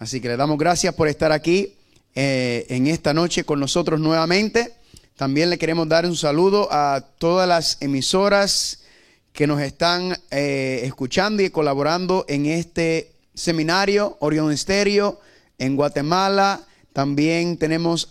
Así que le damos gracias por estar aquí en esta noche con nosotros nuevamente. También le queremos dar un saludo a todas las emisoras que nos están escuchando y colaborando en este seminario, Orión Stereo, en Guatemala. También tenemos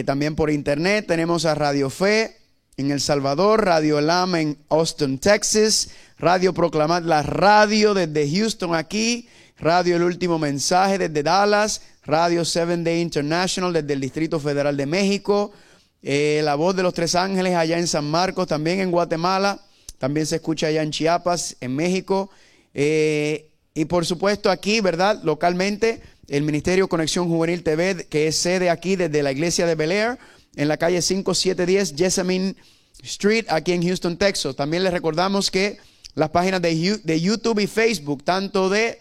también por internet, tenemos a Radio Fe en El Salvador, Radio Elam en Austin, Texas, Radio Proclamar, la radio desde Houston aquí, Radio El Último Mensaje desde Dallas, Radio 7 Day International desde el Distrito Federal de México, La Voz de los Tres Ángeles allá en San Marcos, también en Guatemala, también se escucha allá en Chiapas, en México, y por supuesto aquí, ¿verdad? Localmente, el Ministerio Conexión Juvenil TV, que es sede aquí desde la iglesia de Bel Air, en la calle 5710 Jessamine Street, aquí en Houston, Texas. También les recordamos que las páginas de YouTube y Facebook, tanto de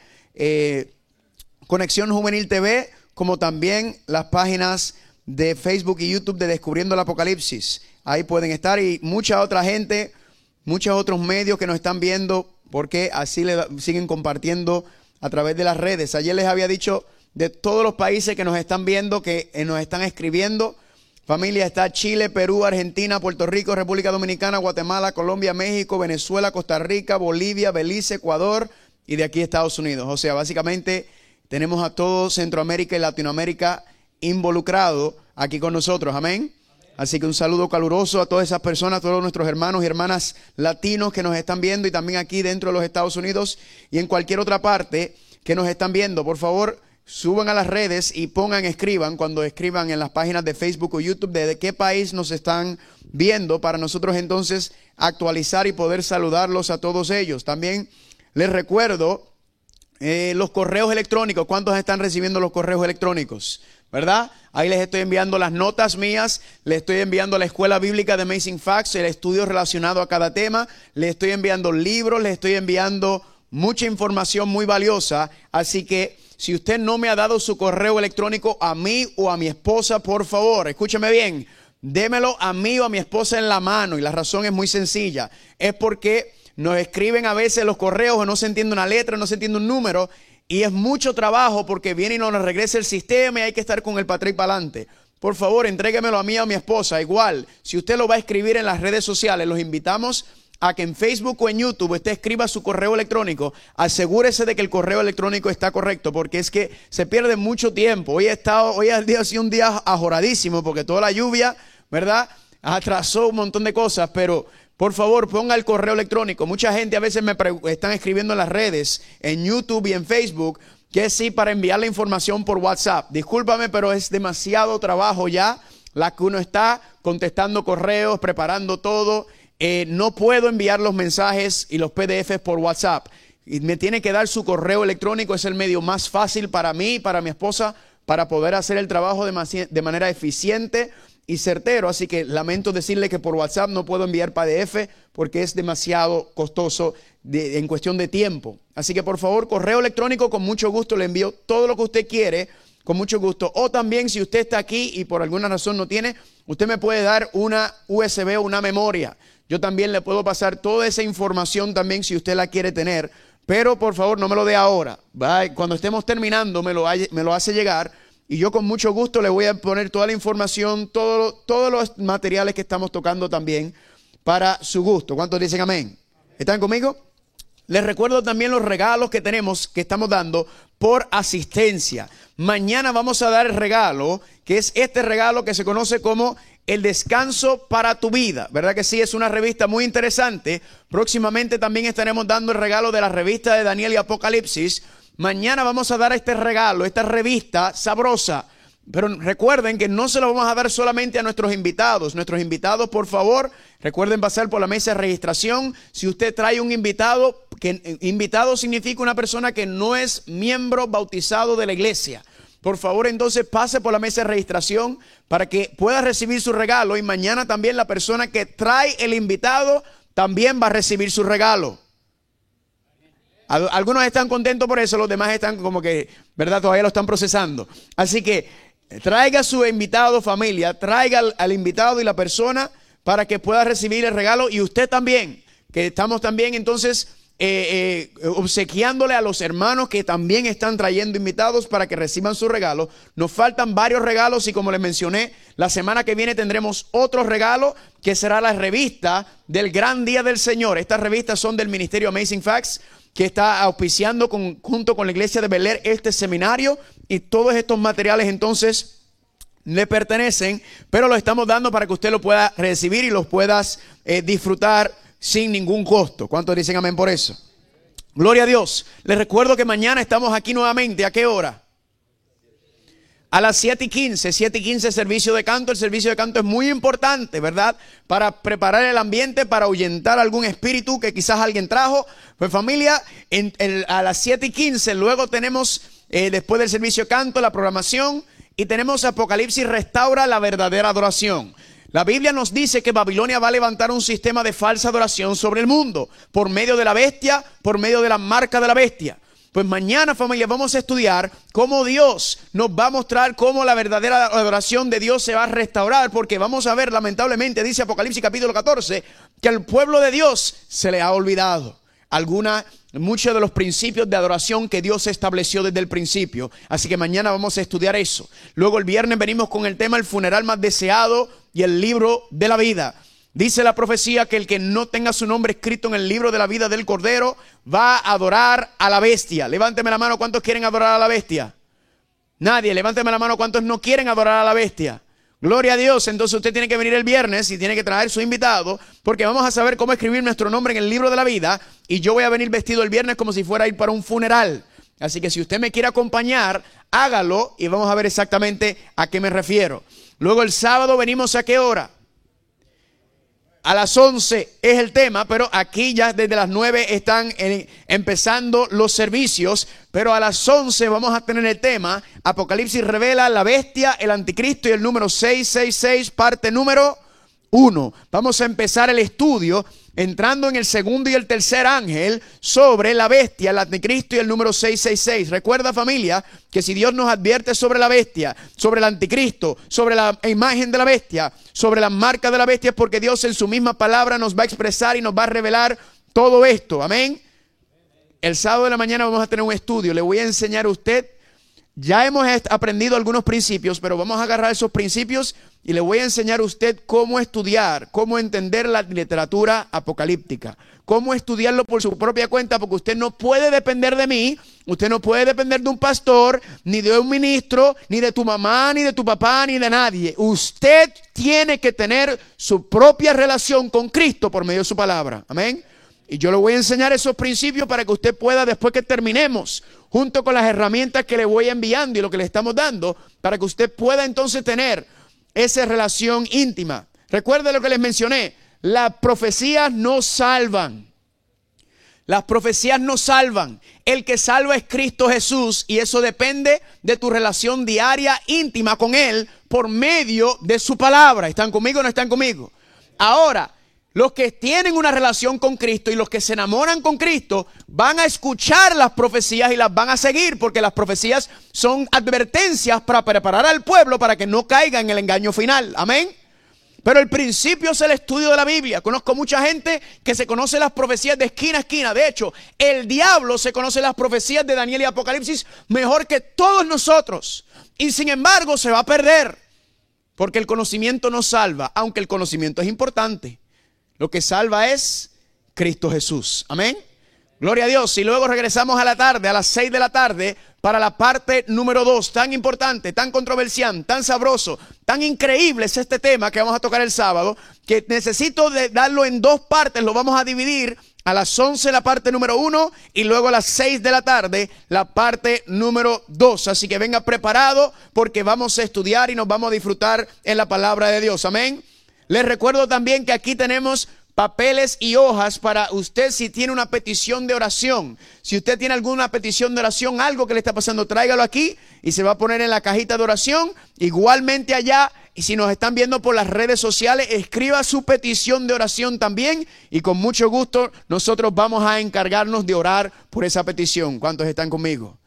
Conexión Juvenil TV, como también las páginas de Facebook y YouTube de Descubriendo el Apocalipsis. Ahí pueden estar, y mucha otra gente, muchos otros medios que nos están viendo, porque así le siguen compartiendo a través de las redes. Ayer les había dicho de todos los países que nos están viendo, que nos están escribiendo. Familia, está Chile, Perú, Argentina, Puerto Rico, República Dominicana, Guatemala, Colombia, México, Venezuela, Costa Rica, Bolivia, Belice, Ecuador y de aquí Estados Unidos. O sea, básicamente tenemos a todo Centroamérica y Latinoamérica involucrado aquí con nosotros. Amén. Así que un saludo caluroso a todas esas personas, a todos nuestros hermanos y hermanas latinos que nos están viendo, y también aquí dentro de los Estados Unidos y en cualquier otra parte que nos están viendo. Por favor, suban a las redes y escriban cuando escriban en las páginas de Facebook o YouTube de qué país nos están viendo, para nosotros entonces actualizar y poder saludarlos a todos ellos. También les recuerdo los correos electrónicos. ¿Cuántos están recibiendo los correos electrónicos? ¿Verdad? Ahí les estoy enviando las notas mías, les estoy enviando la escuela bíblica de Amazing Facts, el estudio relacionado a cada tema, les estoy enviando libros, les estoy enviando mucha información muy valiosa. Así que si usted no me ha dado su correo electrónico a mí o a mi esposa, por favor, escúcheme bien, démelo a mí o a mi esposa en la mano. Y la razón es muy sencilla, es porque nos escriben a veces los correos o no se entiende una letra, no se entiende un número, y es mucho trabajo porque viene y nos regresa el sistema y hay que estar con el patrón para adelante. Por favor, entréguemelo a mí o a mi esposa. Igual, si usted lo va a escribir en las redes sociales, los invitamos a que en Facebook o en YouTube usted escriba su correo electrónico. Asegúrese de que el correo electrónico está correcto, porque es que se pierde mucho tiempo. Hoy ha sido un día ajoradísimo porque toda la lluvia, ¿verdad?, atrasó un montón de cosas, pero por favor, ponga el correo electrónico. Mucha gente a veces me están escribiendo en las redes, en YouTube y en Facebook, que sí, para enviar la información por WhatsApp. Discúlpame, pero es demasiado trabajo ya la que uno está contestando correos, preparando todo. No puedo enviar los mensajes y los PDFs por WhatsApp. Y me tiene que dar su correo electrónico. Es el medio más fácil para mí y para mi esposa para poder hacer el trabajo de manera eficiente y certero. Así que lamento decirle que por WhatsApp no puedo enviar PDF porque es demasiado costoso en cuestión de tiempo. Así que por favor, correo electrónico, con mucho gusto le envío todo lo que usted quiere, con mucho gusto. O también, si usted está aquí y por alguna razón no tiene, usted me puede dar una USB o una memoria. Yo también le puedo pasar toda esa información también si usted la quiere tener. Pero por favor, no me lo dé ahora. Cuando estemos terminando me lo hace llegar. Y yo con mucho gusto le voy a poner toda la información, todos los materiales que estamos tocando también para su gusto. ¿Cuántos dicen amén? ¿Están conmigo? Les recuerdo también los regalos que estamos dando por asistencia. Mañana vamos a dar el regalo, que es este regalo que se conoce como El Descanso para tu Vida. ¿Verdad que sí? Es una revista muy interesante. Próximamente también estaremos dando el regalo de la revista de Daniel y Apocalipsis. Mañana vamos a dar este regalo, esta revista sabrosa. Pero recuerden que no se lo vamos a dar solamente a nuestros invitados. Nuestros invitados, por favor, recuerden pasar por la mesa de registración. Si usted trae un invitado, que invitado significa una persona que no es miembro bautizado de la iglesia. Por favor, entonces pase por la mesa de registración para que pueda recibir su regalo. Y mañana también la persona que trae el invitado también va a recibir su regalo. Algunos están contentos por eso, los demás están como que, ¿verdad?, todavía lo están procesando. Así que traiga a su invitado, familia, traiga al invitado y la persona para que pueda recibir el regalo. Y usted también, que estamos también entonces obsequiándole a los hermanos que también están trayendo invitados para que reciban su regalo. Nos faltan varios regalos y como les mencioné, la semana que viene tendremos otro regalo que será la revista del Gran Día del Señor. Estas revistas son del Ministerio Amazing Facts, que está auspiciando junto con la iglesia de Bel-Air este seminario, y todos estos materiales entonces le pertenecen, pero los estamos dando para que usted lo pueda recibir y los puedas disfrutar sin ningún costo. ¿Cuántos dicen amén por eso? Gloria a Dios. Les recuerdo que mañana estamos aquí nuevamente. ¿A qué hora? A las 7:15, 7:15 servicio de canto. El servicio de canto es muy importante, ¿verdad? Para preparar el ambiente, para ahuyentar algún espíritu que quizás alguien trajo. Pues familia, a las 7:15 luego tenemos, después del servicio de canto, la programación, y tenemos Apocalipsis restaura la verdadera adoración. La Biblia nos dice que Babilonia va a levantar un sistema de falsa adoración sobre el mundo, por medio de la bestia, por medio de la marca de la bestia. Pues mañana, familia, vamos a estudiar cómo Dios nos va a mostrar cómo la verdadera adoración de Dios se va a restaurar, porque vamos a ver, lamentablemente, dice Apocalipsis capítulo 14, que al pueblo de Dios se le ha olvidado muchos de los principios de adoración que Dios estableció desde el principio. Así que mañana vamos a estudiar eso. Luego el viernes venimos con el tema el funeral más deseado y el libro de la vida. Dice la profecía que el que no tenga su nombre escrito en el libro de la vida del Cordero va a adorar a la bestia. Levánteme la mano, ¿cuántos quieren adorar a la bestia? Nadie. Levánteme la mano, ¿cuántos no quieren adorar a la bestia? Gloria a Dios. Entonces usted tiene que venir el viernes y tiene que traer su invitado, porque vamos a saber cómo escribir nuestro nombre en el libro de la vida, y yo voy a venir vestido el viernes como si fuera a ir para un funeral. Así que si usted me quiere acompañar, hágalo y vamos a ver exactamente a qué me refiero. Luego el sábado venimos ¿a qué hora? A las 11 es el tema, pero aquí ya desde las 9 están empezando los servicios. Pero a las 11 vamos a tener el tema Apocalipsis revela la bestia, el anticristo y el número 666, parte número 1. Vamos a empezar el estudio entrando en el segundo y el tercer ángel sobre la bestia, el anticristo y el número 666. Recuerda, familia, que si Dios nos advierte sobre la bestia, sobre el anticristo, sobre la imagen de la bestia, sobre la marca de la bestia, es porque Dios en su misma palabra nos va a expresar y nos va a revelar todo esto. Amén. El sábado de la mañana vamos a tener un estudio. Le voy a enseñar a usted. Ya hemos aprendido algunos principios, pero vamos a agarrar esos principios y le voy a enseñar a usted cómo estudiar, cómo entender la literatura apocalíptica, cómo estudiarlo por su propia cuenta, porque usted no puede depender de mí, usted no puede depender de un pastor, ni de un ministro, ni de tu mamá, ni de tu papá, ni de nadie. Usted tiene que tener su propia relación con Cristo por medio de su palabra. Amén. Y yo le voy a enseñar esos principios para que usted pueda, después que terminemos, junto con las herramientas que le voy enviando y lo que le estamos dando, para que usted pueda entonces tener esa relación íntima. Recuerde lo que les mencioné, las profecías no salvan. Las profecías no salvan. El que salva es Cristo Jesús, y eso depende de tu relación diaria, íntima con Él, por medio de su palabra. ¿Están conmigo o no están conmigo? Ahora, los que tienen una relación con Cristo y los que se enamoran con Cristo van a escuchar las profecías y las van a seguir, porque las profecías son advertencias para preparar al pueblo para que no caiga en el engaño final. Amén. Pero el principio es el estudio de la Biblia. Conozco mucha gente que se conoce las profecías de esquina a esquina. De hecho, el diablo se conoce las profecías de Daniel y Apocalipsis mejor que todos nosotros. Y sin embargo se va a perder, porque el conocimiento no salva, aunque el conocimiento es importante. Lo que salva es Cristo Jesús. Amén. Gloria a Dios. Y luego regresamos a la tarde, a las 6 de la tarde, para la parte número 2. Tan importante, tan controversial, tan sabroso, tan increíble es este tema que vamos a tocar el sábado, que necesito darlo en dos partes. Lo vamos a dividir a las 11 la parte número 1 y luego a las 6 de la tarde la parte número 2. Así que venga preparado, porque vamos a estudiar y nos vamos a disfrutar en la palabra de Dios. Amén. Les recuerdo también que aquí tenemos papeles y hojas para usted si tiene una petición de oración. Si usted tiene alguna petición de oración, algo que le está pasando, tráigalo aquí y se va a poner en la cajita de oración. Igualmente allá, y si nos están viendo por las redes sociales, escriba su petición de oración también y con mucho gusto nosotros vamos a encargarnos de orar por esa petición. ¿Cuántos están conmigo?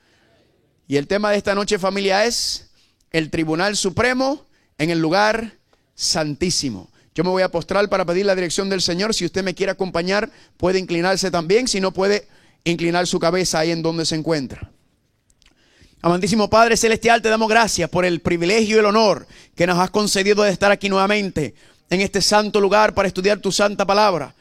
Y el tema de esta noche, familia, es el Tribunal Supremo en el lugar santísimo. Yo me voy a postrar para pedir la dirección del Señor. Si usted me quiere acompañar, puede inclinarse también. Si no, puede inclinar su cabeza ahí en donde se encuentra. Amantísimo Padre Celestial, te damos gracias por el privilegio y el honor que nos has concedido de estar aquí nuevamente en este santo lugar para estudiar tu santa palabra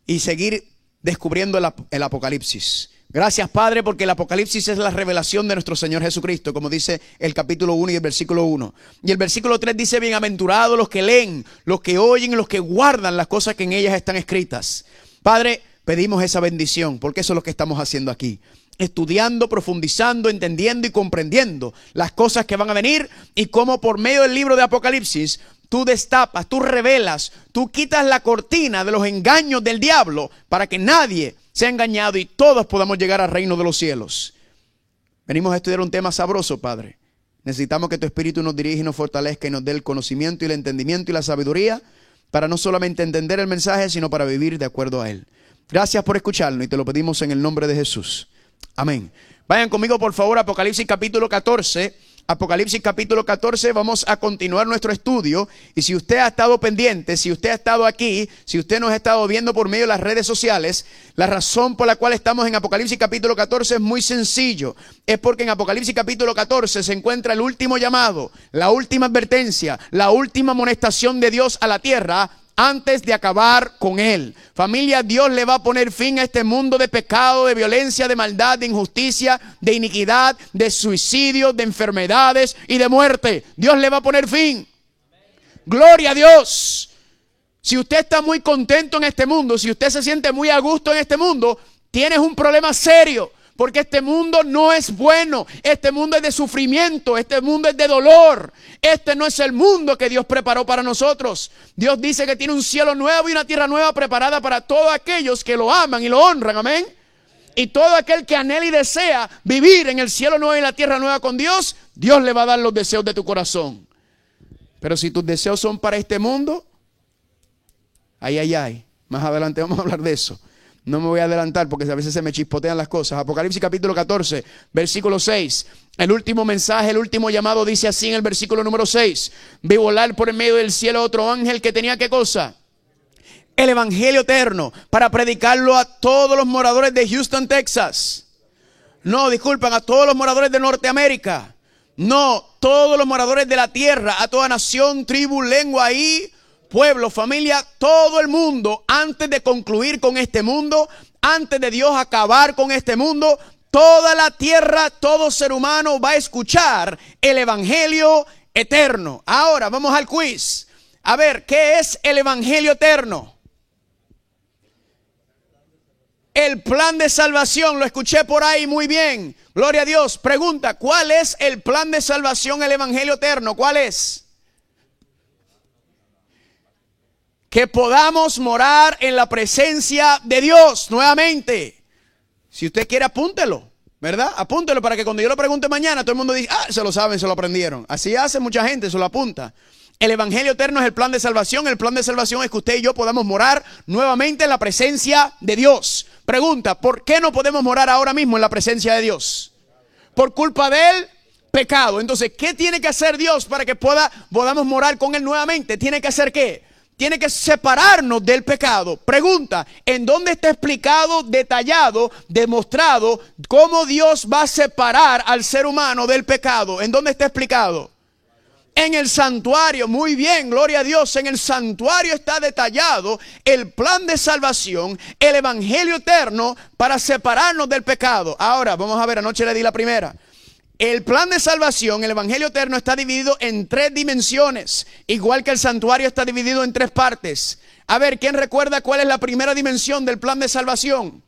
y seguir descubriendo el Apocalipsis. Gracias, Padre, porque el Apocalipsis es la revelación de nuestro Señor Jesucristo, como dice el capítulo 1 y el versículo 1. Y el versículo 3 dice: bienaventurados los que leen, los que oyen y los que guardan las cosas que en ellas están escritas. Padre, pedimos esa bendición, porque eso es lo que estamos haciendo aquí. Estudiando, profundizando, entendiendo y comprendiendo las cosas que van a venir y cómo por medio del libro de Apocalipsis tú destapas, tú revelas, tú quitas la cortina de los engaños del diablo para que nadie sea engañado y todos podamos llegar al reino de los cielos. Venimos a estudiar un tema sabroso, Padre. Necesitamos que tu Espíritu nos dirija y nos fortalezca y nos dé el conocimiento y el entendimiento y la sabiduría para no solamente entender el mensaje, sino para vivir de acuerdo a él. Gracias por escucharnos y te lo pedimos en el nombre de Jesús. Amén. Vayan conmigo por favor a Apocalipsis capítulo 14. Apocalipsis capítulo 14, vamos a continuar nuestro estudio. Y si usted ha estado pendiente, si usted ha estado aquí, si usted nos ha estado viendo por medio de las redes sociales, la razón por la cual estamos en Apocalipsis capítulo 14 es muy sencillo. Es porque en Apocalipsis capítulo 14 se encuentra el último llamado, la última advertencia, la última amonestación de Dios a la tierra antes de acabar con él. Familia, Dios le va a poner fin a este mundo de pecado, de violencia, de maldad, de injusticia, de iniquidad, de suicidio, de enfermedades y de muerte. Dios le va a poner fin. Gloria a Dios. Si usted está muy contento en este mundo, si usted se siente muy a gusto en este mundo, tienes un problema serio. Porque este mundo no es bueno, este mundo es de sufrimiento, este mundo es de dolor. Este no es el mundo que Dios preparó para nosotros. Dios dice que tiene un cielo nuevo y una tierra nueva preparada para todos aquellos que lo aman y lo honran, amén. Y todo aquel que anhela y desea vivir en el cielo nuevo y la tierra nueva con Dios, Dios le va a dar los deseos de tu corazón. Pero si tus deseos son para este mundo, ay, más adelante vamos a hablar de eso. No me voy a adelantar porque a veces se me chispotean las cosas. Apocalipsis capítulo 14, versículo 6. El último mensaje, el último llamado dice así en el versículo número 6. Vi volar por en medio del cielo otro ángel que tenía ¿qué cosa? El evangelio eterno para predicarlo a todos los moradores de Houston, Texas. No, disculpan, a todos los moradores de Norteamérica. No, todos los moradores de la tierra, a toda nación, tribu, lengua y pueblo, familia, todo el mundo, antes de concluir con este mundo, antes de Dios acabar con este mundo, toda la tierra, todo ser humano va a escuchar el evangelio eterno. Ahora vamos al quiz. A ver, ¿qué es el evangelio eterno? El plan de salvación, lo escuché por ahí muy bien. Gloria a Dios. Pregunta, ¿cuál es el plan de salvación, el evangelio eterno? ¿Cuál es? Que podamos morar en la presencia de Dios nuevamente. Si usted quiere, apúntelo, ¿verdad? Apúntelo para que cuando yo lo pregunte mañana, todo el mundo diga, se lo saben, se lo aprendieron. Así hace mucha gente, se lo apunta. El evangelio eterno es el plan de salvación. El plan de salvación es que usted y yo podamos morar nuevamente en la presencia de Dios. Pregunta, ¿por qué no podemos morar ahora mismo en la presencia de Dios? Por culpa del pecado. Entonces, ¿qué tiene que hacer Dios para que podamos morar con Él nuevamente? ¿Tiene que hacer qué? Tiene que separarnos del pecado. Pregunta, ¿en dónde está explicado, detallado, demostrado cómo Dios va a separar al ser humano del pecado? ¿En dónde está explicado? En el santuario. Muy bien, gloria a Dios. En el santuario está detallado el plan de salvación, el evangelio eterno para separarnos del pecado. Ahora, vamos a ver, anoche le di la primera. El plan de salvación, el evangelio eterno, está dividido en 3 dimensiones, igual que el santuario está dividido en 3 partes. A ver, ¿quién recuerda cuál es la primera dimensión del plan de salvación?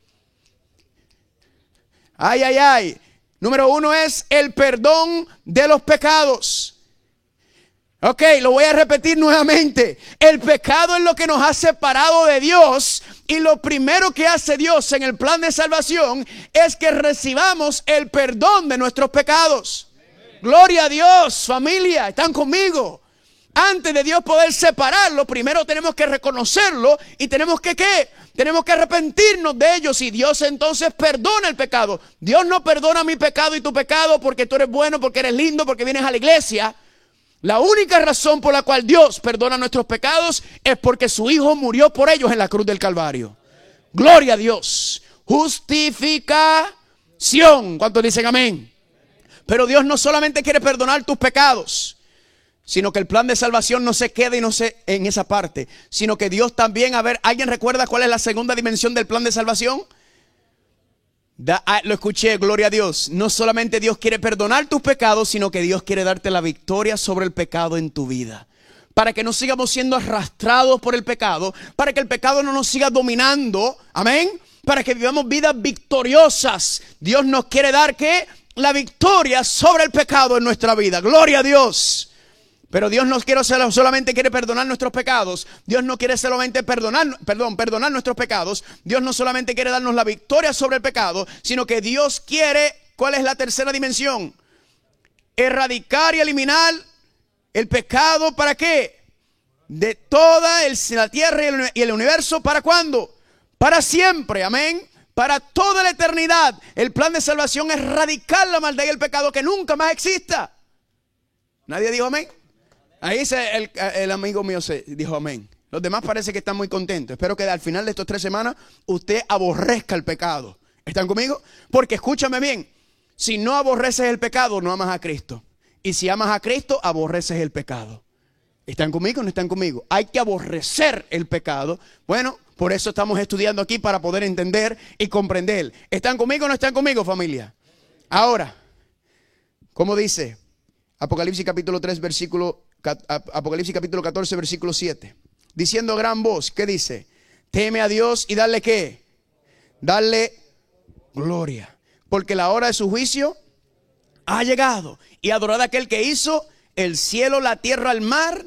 Ay. Número 1 es el perdón de los pecados. Ok, lo voy a repetir nuevamente. El pecado es lo que nos ha separado de Dios. Y lo primero que hace Dios en el plan de salvación es que recibamos el perdón de nuestros pecados. Gloria a Dios, familia, ¿están conmigo? Antes de Dios poder separarlo, primero tenemos que reconocerlo y tenemos que ¿qué? Tenemos que arrepentirnos de ellos y Dios entonces perdona el pecado. Dios no perdona mi pecado y tu pecado porque tú eres bueno, porque eres lindo, porque vienes a la iglesia. La única razón por la cual Dios perdona nuestros pecados es porque su Hijo murió por ellos en la cruz del Calvario. Gloria a Dios. Justificación. ¿Cuántos dicen amén? Pero Dios no solamente quiere perdonar tus pecados, sino que el plan de salvación no se queda y no se en esa parte, sino que Dios también, a ver, ¿alguien recuerda cuál es la segunda dimensión del plan de salvación? Lo escuché, gloria a Dios. No solamente Dios quiere perdonar tus pecados, sino que Dios quiere darte la victoria sobre el pecado en tu vida. Para que no sigamos siendo arrastrados por el pecado, para que el pecado no nos siga dominando, amén, para que vivamos vidas victoriosas. Dios nos quiere dar, ¿qué? La victoria sobre el pecado en nuestra vida, gloria a Dios. Pero Dios no solamente quiere perdonar nuestros pecados. Dios no quiere solamente perdonar nuestros pecados. Dios no solamente quiere darnos la victoria sobre el pecado, sino que Dios quiere, ¿cuál es la tercera dimensión? Erradicar y eliminar el pecado, ¿para qué? De toda la tierra y el universo, ¿para cuándo? Para siempre, amén. Para toda la eternidad. El plan de salvación es erradicar la maldad y el pecado, que nunca más exista. ¿Nadie dijo amén? Ahí el amigo mío dijo amén. Los demás parece que están muy contentos. Espero que al final de estas 3 semanas usted aborrezca el pecado. ¿Están conmigo? Porque escúchame bien. Si no aborreces el pecado, no amas a Cristo. Y si amas a Cristo, aborreces el pecado. ¿Están conmigo o no están conmigo? Hay que aborrecer el pecado. Bueno, por eso estamos estudiando aquí, para poder entender y comprender. ¿Están conmigo o no están conmigo, familia? Ahora, ¿cómo dice? Apocalipsis capítulo 14, versículo 7. Diciendo a gran voz, ¿qué dice? Teme a Dios y dale ¿qué? Dale gloria. Porque la hora de su juicio ha llegado. Y adorad a aquel que hizo el cielo, la tierra, el mar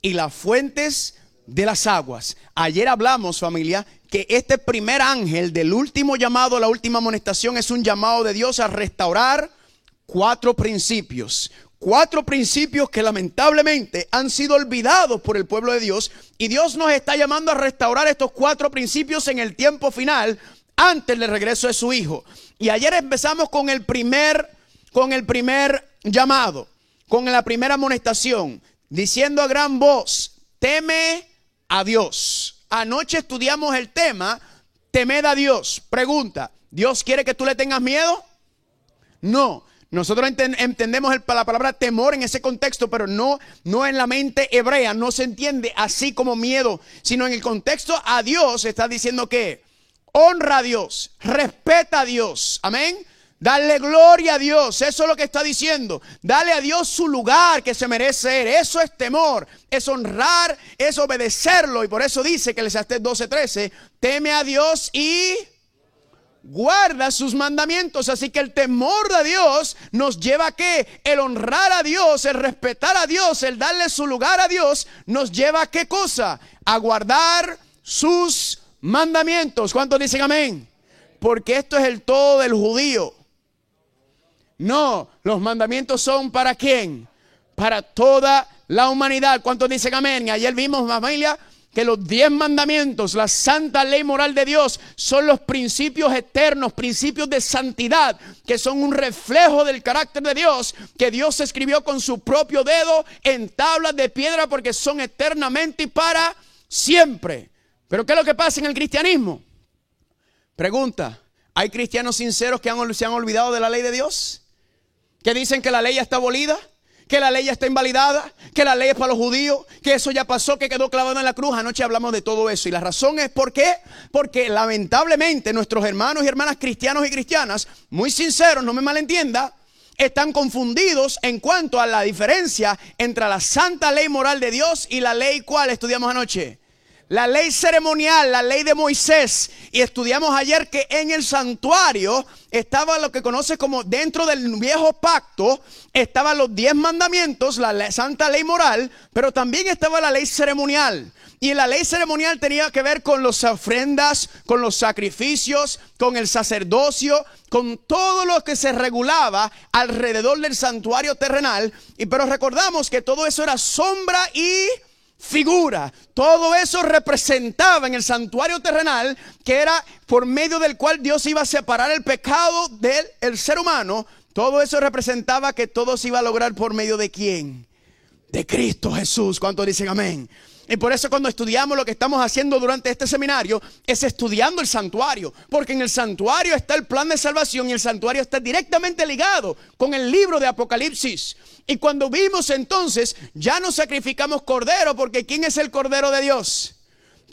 y las fuentes de las aguas. Ayer hablamos, familia, que este primer ángel del último llamado, la última amonestación, es un llamado de Dios a restaurar 4 principios. 4 principios que lamentablemente han sido olvidados por el pueblo de Dios. Y Dios nos está llamando a restaurar estos 4 principios en el tiempo final, antes del regreso de su Hijo. Y ayer empezamos con el primer llamado, con la primera amonestación, diciendo a gran voz, teme a Dios. Anoche estudiamos el tema, temed a Dios. Pregunta, ¿Dios quiere que tú le tengas miedo? No. Nosotros entendemos la palabra temor en ese contexto, pero no en la mente hebrea, no se entiende así como miedo, sino en el contexto a Dios está diciendo que honra a Dios, respeta a Dios, amén. Dale gloria a Dios, eso es lo que está diciendo. Dale a Dios su lugar que se merece. Eso es temor, es honrar, es obedecerlo. Y por eso dice que Eclesiastés 12:13, teme a Dios y guarda sus mandamientos. Así que el temor de Dios nos lleva a ¿qué? El honrar a Dios, el respetar a Dios, el darle su lugar a Dios, nos lleva a ¿qué cosa? A guardar sus mandamientos. ¿Cuántos dicen amén? Porque esto es el todo del judío. No, los mandamientos son ¿para quién? Para toda la humanidad. ¿Cuántos dicen amén? Y ayer vimos, familia, que los 10 mandamientos, la santa ley moral de Dios, son los principios eternos, principios de santidad, que son un reflejo del carácter de Dios, que Dios escribió con su propio dedo en tablas de piedra, porque son eternamente y para siempre. Pero ¿qué es lo que pasa en el cristianismo? Pregunta, ¿hay cristianos sinceros que se han olvidado de la ley de Dios? ¿Que dicen que la ley ya está abolida? Que la ley ya está invalidada, que la ley es para los judíos, que eso ya pasó, que quedó clavado en la cruz. Anoche hablamos de todo eso y la razón es ¿por qué? Porque lamentablemente nuestros hermanos y hermanas cristianos y cristianas, muy sinceros, no me malentienda, están confundidos en cuanto a la diferencia entre la santa ley moral de Dios y la ley ¿cuál estudiamos anoche? La ley ceremonial, la ley de Moisés. Y estudiamos ayer que en el santuario estaba lo que conoce como dentro del viejo pacto, estaban los 10 mandamientos, la santa ley moral, pero también estaba la ley ceremonial. Y la ley ceremonial tenía que ver con las ofrendas, con los sacrificios, con el sacerdocio, con todo lo que se regulaba alrededor del santuario terrenal. Pero recordamos que todo eso era sombra y figura. Todo eso representaba en el santuario terrenal, que era por medio del cual Dios iba a separar el pecado del ser humano. Todo eso representaba que todo se iba a lograr por medio de ¿quién? de Cristo Jesús. ¿Cuántos dicen amén? Y por eso cuando estudiamos lo que estamos haciendo durante este seminario es estudiando el santuario, porque en el santuario está el plan de salvación y el santuario está directamente ligado con el libro de Apocalipsis. Y cuando vimos entonces, ya no sacrificamos cordero, porque ¿quién es el cordero de Dios?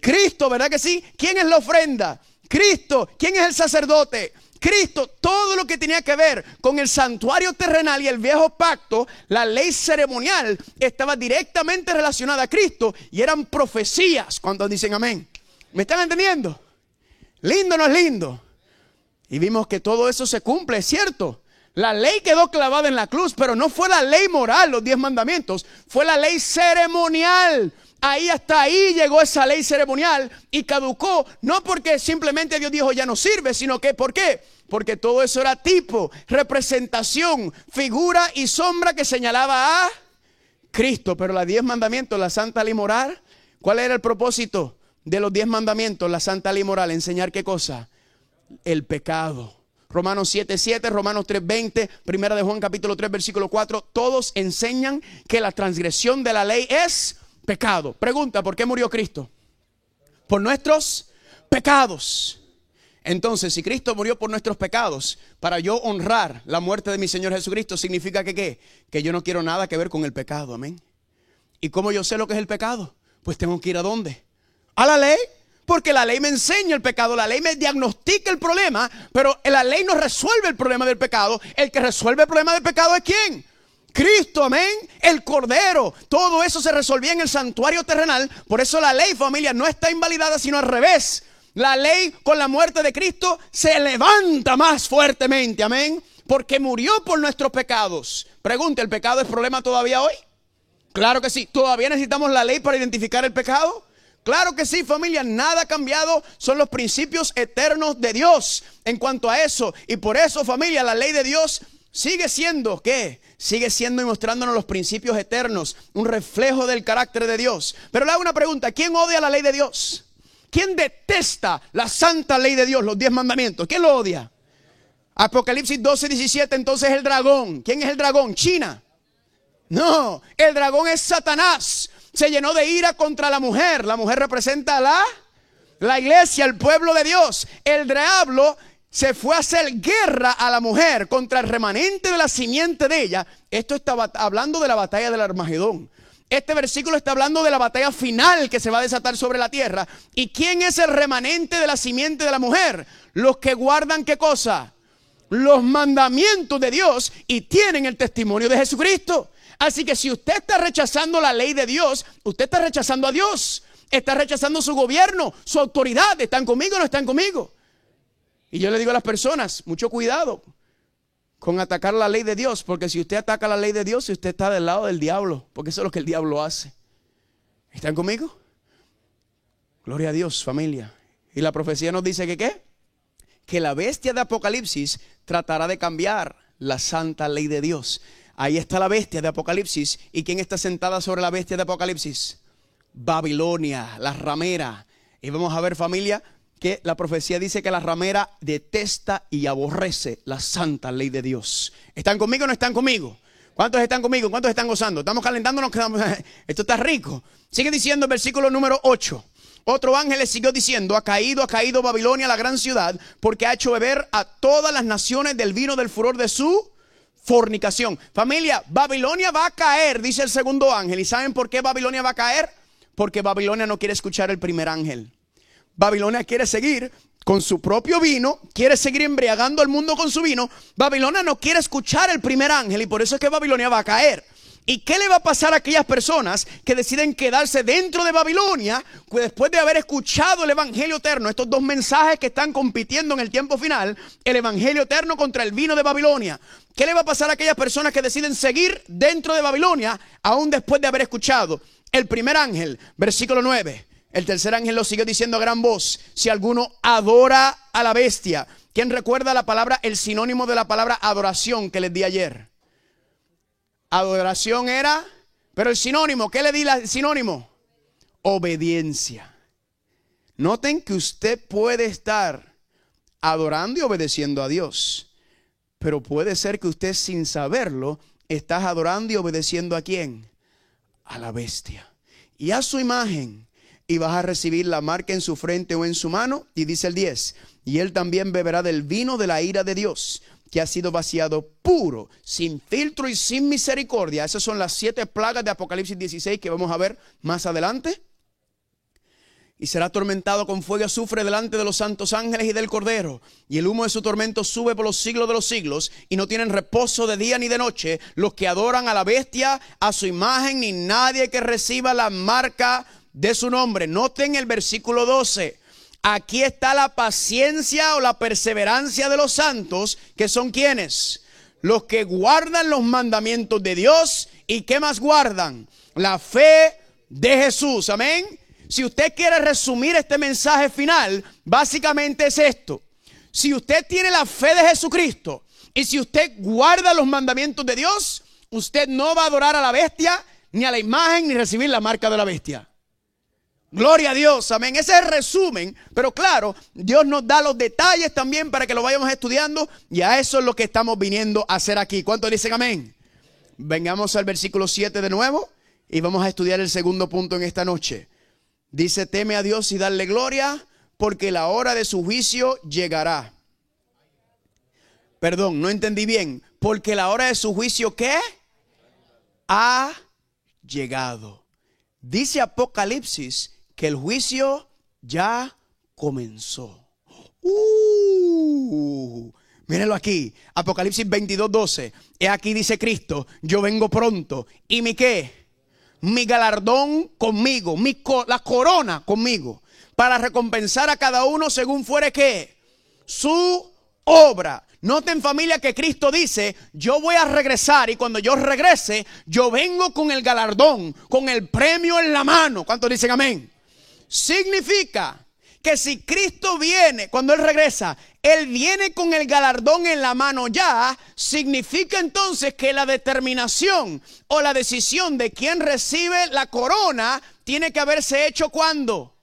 Cristo, ¿verdad que sí? ¿Quién es la ofrenda? Cristo. ¿Quién es el sacerdote? Cristo. Todo lo que tenía que ver con el santuario terrenal y el viejo pacto, la ley ceremonial, estaba directamente relacionada a Cristo y eran profecías. ¿Cuántos dicen amén? ¿Me están entendiendo? ¿Lindo o no es lindo? Y vimos que todo eso se cumple, es cierto. La ley quedó clavada en la cruz, pero no fue la ley moral, los 10 mandamientos, fue la ley ceremonial. Ahí hasta ahí llegó esa ley ceremonial y caducó, no porque simplemente Dios dijo ya no sirve, sino que ¿por qué? Porque todo eso era tipo, representación, figura y sombra que señalaba a Cristo. Pero los 10 mandamientos, la santa ley moral, ¿cuál era el propósito de los 10 mandamientos? La santa ley moral, enseñar ¿qué cosa? El pecado. Romanos 7:7, Romanos 3:20, Primera de Juan capítulo 3 versículo 4, todos enseñan que la transgresión de la ley es pecado. Pregunta, ¿por qué murió Cristo? Por nuestros pecados. Entonces, si Cristo murió por nuestros pecados, para yo honrar la muerte de mi Señor Jesucristo, significa que ¿qué? Que yo no quiero nada que ver con el pecado, amén. ¿Y cómo yo sé lo que es el pecado? Pues tengo que ir ¿a dónde? A la ley, porque la ley me enseña el pecado, la ley me diagnostica el problema, pero la ley no resuelve el problema del pecado. El que resuelve el problema del pecado es ¿quién? Cristo, amén, el Cordero. Todo eso se resolvía en el santuario terrenal. Por eso la ley, familia, no está invalidada, sino al revés. La ley con la muerte de Cristo se levanta más fuertemente, amén, porque murió por nuestros pecados. Pregunta, ¿el pecado es problema todavía hoy? Claro que sí. ¿Todavía necesitamos la ley para identificar el pecado? Claro que sí, familia, nada ha cambiado, son los principios eternos de Dios en cuanto a eso. Y por eso, familia, la ley de Dios sigue siendo, ¿qué? Sigue siendo y mostrándonos los principios eternos, un reflejo del carácter de Dios. Pero le hago una pregunta, ¿quién odia la ley de Dios? ¿Quién detesta la santa ley de Dios, los 10 mandamientos? ¿Quién lo odia? Apocalipsis 12:17, entonces el dragón. ¿Quién es el dragón? ¿China? No, el dragón es Satanás. Se llenó de ira contra la mujer. La mujer representa a la iglesia, el pueblo de Dios. El diablo se fue a hacer guerra a la mujer contra el remanente de la simiente de ella. Esto está hablando de la batalla del Armagedón. Este versículo está hablando de la batalla final que se va a desatar sobre la tierra. ¿Y quién es el remanente de la simiente de la mujer? Los que guardan ¿qué cosa? Los mandamientos de Dios y tienen el testimonio de Jesucristo. Así que si usted está rechazando la ley de Dios, usted está rechazando a Dios. Está rechazando su gobierno, su autoridad. ¿Están conmigo o no están conmigo? Y yo le digo a las personas, mucho cuidado con atacar la ley de Dios, porque si usted ataca la ley de Dios, usted está del lado del diablo, porque eso es lo que el diablo hace. ¿Están conmigo? Gloria a Dios, familia. Y la profecía nos dice que ¿qué? Que la bestia de Apocalipsis tratará de cambiar la santa ley de Dios. Ahí está la bestia de Apocalipsis. ¿Y quién está sentada sobre la bestia de Apocalipsis? Babilonia, la ramera. Y vamos a ver, familia, que la profecía dice que la ramera detesta y aborrece la santa ley de Dios. ¿Están conmigo o no están conmigo? ¿Cuántos están conmigo? ¿Cuántos están gozando? ¿Estamos calentándonos? Esto está rico. Sigue diciendo el versículo número 8. Otro ángel le siguió diciendo, ha caído Babilonia, la gran ciudad, porque ha hecho beber a todas las naciones del vino del furor de su fornicación. Familia, Babilonia va a caer, dice el segundo ángel. ¿Y saben por qué Babilonia va a caer? Porque Babilonia no quiere escuchar el primer ángel. Babilonia quiere seguir con su propio vino, quiere seguir embriagando al mundo con su vino. Babilonia no quiere escuchar el primer ángel y por eso es que Babilonia va a caer. ¿Y qué le va a pasar a aquellas personas que deciden quedarse dentro de Babilonia después de haber escuchado el evangelio eterno? Estos dos mensajes que están compitiendo en el tiempo final, el evangelio eterno contra el vino de Babilonia. ¿Qué le va a pasar a aquellas personas que deciden seguir dentro de Babilonia aún después de haber escuchado el primer ángel? Versículo 9. El tercer ángel lo siguió diciendo a gran voz, si alguno adora a la bestia. ¿Quién recuerda la palabra, el sinónimo de la palabra adoración que les di ayer? Adoración era, pero el sinónimo, ¿qué le di el sinónimo? Obediencia. Noten que usted puede estar adorando y obedeciendo a Dios, pero puede ser que usted sin saberlo estás adorando y obedeciendo ¿a quién? a la bestia y a su imagen, y vas a recibir la marca en su frente o en su mano. Y dice el 10, y él también beberá del vino de la ira de Dios, que ha sido vaciado puro, sin filtro y sin misericordia. Esas son las 7 plagas de Apocalipsis 16 que vamos a ver más adelante. Y será atormentado con fuego y azufre delante de los santos ángeles y del Cordero. Y el humo de su tormento sube por los siglos de los siglos. Y no tienen reposo de día ni de noche los que adoran a la bestia, a su imagen, ni nadie que reciba la marca de su nombre. Noten el versículo 12. Aquí está la paciencia o la perseverancia de los santos, que son ¿quiénes? Los que guardan los mandamientos de Dios. ¿Y qué más guardan? La fe de Jesús. Amén. Si usted quiere resumir este mensaje final, básicamente es esto. Si usted tiene la fe de Jesucristo y si usted guarda los mandamientos de Dios, usted no va a adorar a la bestia, ni a la imagen, ni recibir la marca de la bestia. Gloria a Dios, amén. Ese es el resumen, pero claro, Dios nos da los detalles también para que lo vayamos estudiando, y a eso es lo que estamos viniendo a hacer aquí. ¿Cuántos dicen amén? Vengamos al versículo 7 de nuevo y vamos a estudiar el segundo punto en esta noche. Dice, teme a Dios y darle gloria, porque la hora de su juicio llegará. Perdón, no entendí bien. Porque la hora de su juicio, ¿qué? Ha llegado. Dice Apocalipsis que el juicio ya comenzó. Mírenlo aquí. Apocalipsis 22:12. He aquí dice Cristo, yo vengo pronto. ¿Y mi qué? Mi galardón conmigo, la corona conmigo, para recompensar a cada uno según fuere ¿qué? Su obra. Noten, familia, que Cristo dice, yo voy a regresar, y cuando yo regrese, yo vengo con el galardón, con el premio en la mano. ¿Cuántos dicen amén? Significa que si Cristo viene, cuando Él regresa, Él viene con el galardón en la mano ya, significa entonces que la determinación o la decisión de quién recibe la corona tiene que haberse hecho ¿cuándo?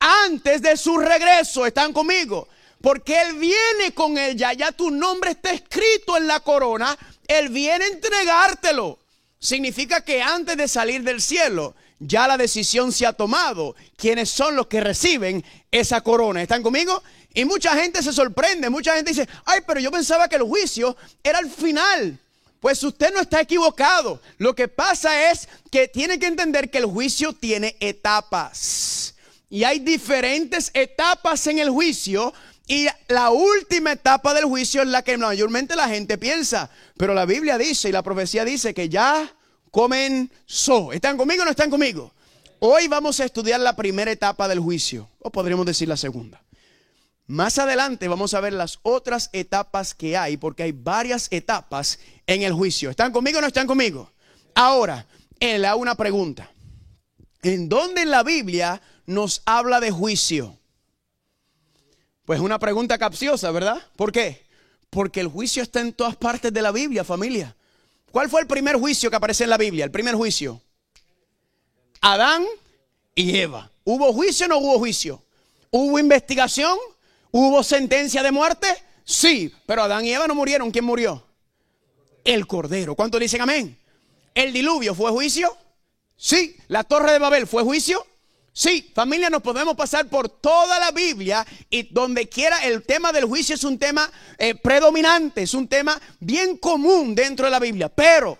Antes de su regreso. ¿Están conmigo? Porque Él viene con él ya tu nombre está escrito en la corona, Él viene a entregártelo. Significa que antes de salir del cielo, ya la decisión se ha tomado. ¿Quiénes son los que reciben esa corona? ¿Están conmigo? Y mucha gente se sorprende, mucha gente dice, ay, pero yo pensaba que el juicio era el final. Pues usted no está equivocado. Lo que pasa es que tiene que entender que el juicio tiene etapas. Y hay diferentes etapas en el juicio. Y la última etapa del juicio es la que mayormente la gente piensa. Pero la Biblia dice y la profecía dice que ya comenzó. ¿Están conmigo o no están conmigo? Hoy vamos a estudiar la primera etapa del juicio, o podríamos decir la segunda. Más adelante vamos a ver las otras etapas que hay, porque hay varias etapas en el juicio. ¿Están conmigo o no están conmigo? Ahora, le hago una pregunta. ¿En dónde en la Biblia nos habla de juicio? Pues una pregunta capciosa, ¿verdad? ¿Por qué? Porque el juicio está en todas partes de la Biblia, familia. ¿Cuál fue el primer juicio que aparece en la Biblia? El primer juicio. Adán y Eva. ¿Hubo juicio o no hubo juicio? ¿Hubo investigación? ¿Hubo sentencia de muerte? Sí, pero Adán y Eva no murieron. ¿Quién murió? El Cordero. ¿Cuántos dicen amén? ¿El diluvio fue juicio? Sí. ¿La Torre de Babel fue juicio? Sí. Familia, nos podemos pasar por toda la Biblia y donde quiera el tema del juicio es un tema predominante, es un tema bien común dentro de la Biblia. Pero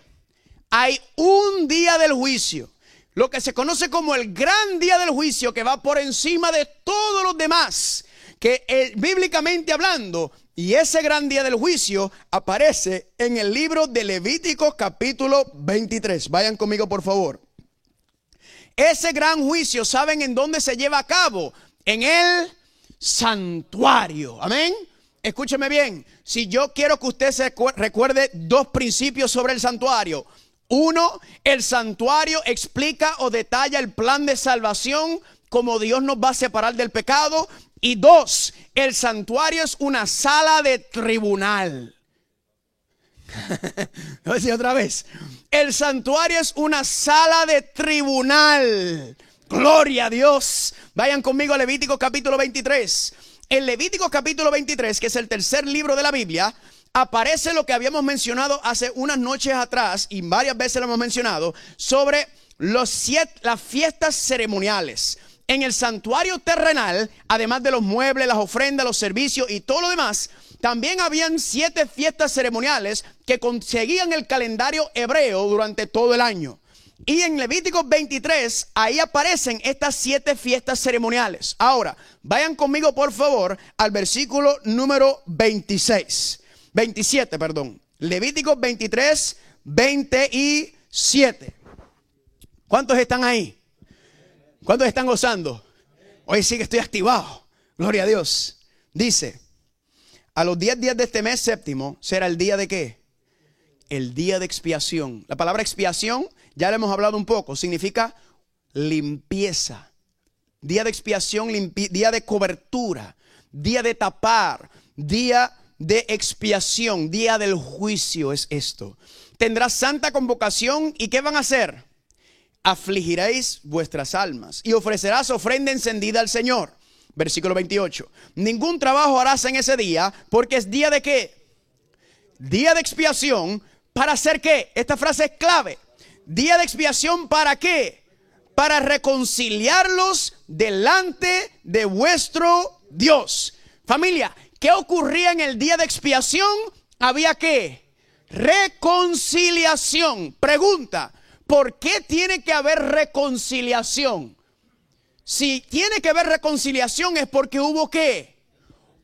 hay un día del juicio, lo que se conoce como el gran día del juicio, que va por encima de todos los demás, que bíblicamente hablando, y ese gran día del juicio aparece en el libro de Levíticos capítulo 23. Vayan conmigo por favor. Ese gran juicio, ¿saben en dónde se lleva a cabo? En el santuario. Amén. Escúcheme bien. Si yo quiero que usted se recuerde dos principios sobre el santuario. Uno, el santuario explica o detalla el plan de salvación, cómo Dios nos va a separar del pecado. Y dos, el santuario es una sala de tribunal. Voy a decir otra vez. El santuario es una sala de tribunal. Gloria a Dios. Vayan conmigo a Levítico capítulo 23. En Levítico capítulo 23, que es el tercer libro de la Biblia, aparece lo que habíamos mencionado hace unas noches atrás, y varias veces lo hemos mencionado, sobre las fiestas ceremoniales. En el santuario terrenal, además de los muebles, las ofrendas, los servicios y todo lo demás, también habían 7 fiestas ceremoniales que seguían el calendario hebreo durante todo el año. Y en Levíticos 23, ahí aparecen estas 7 fiestas ceremoniales. Ahora, vayan conmigo por favor al versículo número 27, perdón. Levíticos 23, 27. ¿Cuántos están ahí? ¿Cuántos están gozando? Hoy sí que estoy activado. Gloria a Dios. Dice, a los 10 días de este mes séptimo será el día de ¿qué? El día de expiación. La palabra expiación, ya le hemos hablado un poco, significa limpieza. Día de expiación, día de cobertura, día de tapar, día de expiación, día del juicio es esto. Tendrá santa convocación y ¿qué van a hacer? Afligiréis vuestras almas y ofrecerás ofrenda encendida al Señor. Versículo 28. Ningún trabajo harás en ese día, porque es día de ¿qué? Día de expiación. ¿Para hacer qué? Esta frase es clave. Día de expiación, ¿para qué? Para reconciliarlos delante de vuestro Dios. Familia, ¿qué ocurría en el día de expiación? Había ¿qué? Reconciliación. Pregunta, ¿por qué tiene que haber reconciliación? Si tiene que haber reconciliación es porque hubo ¿qué?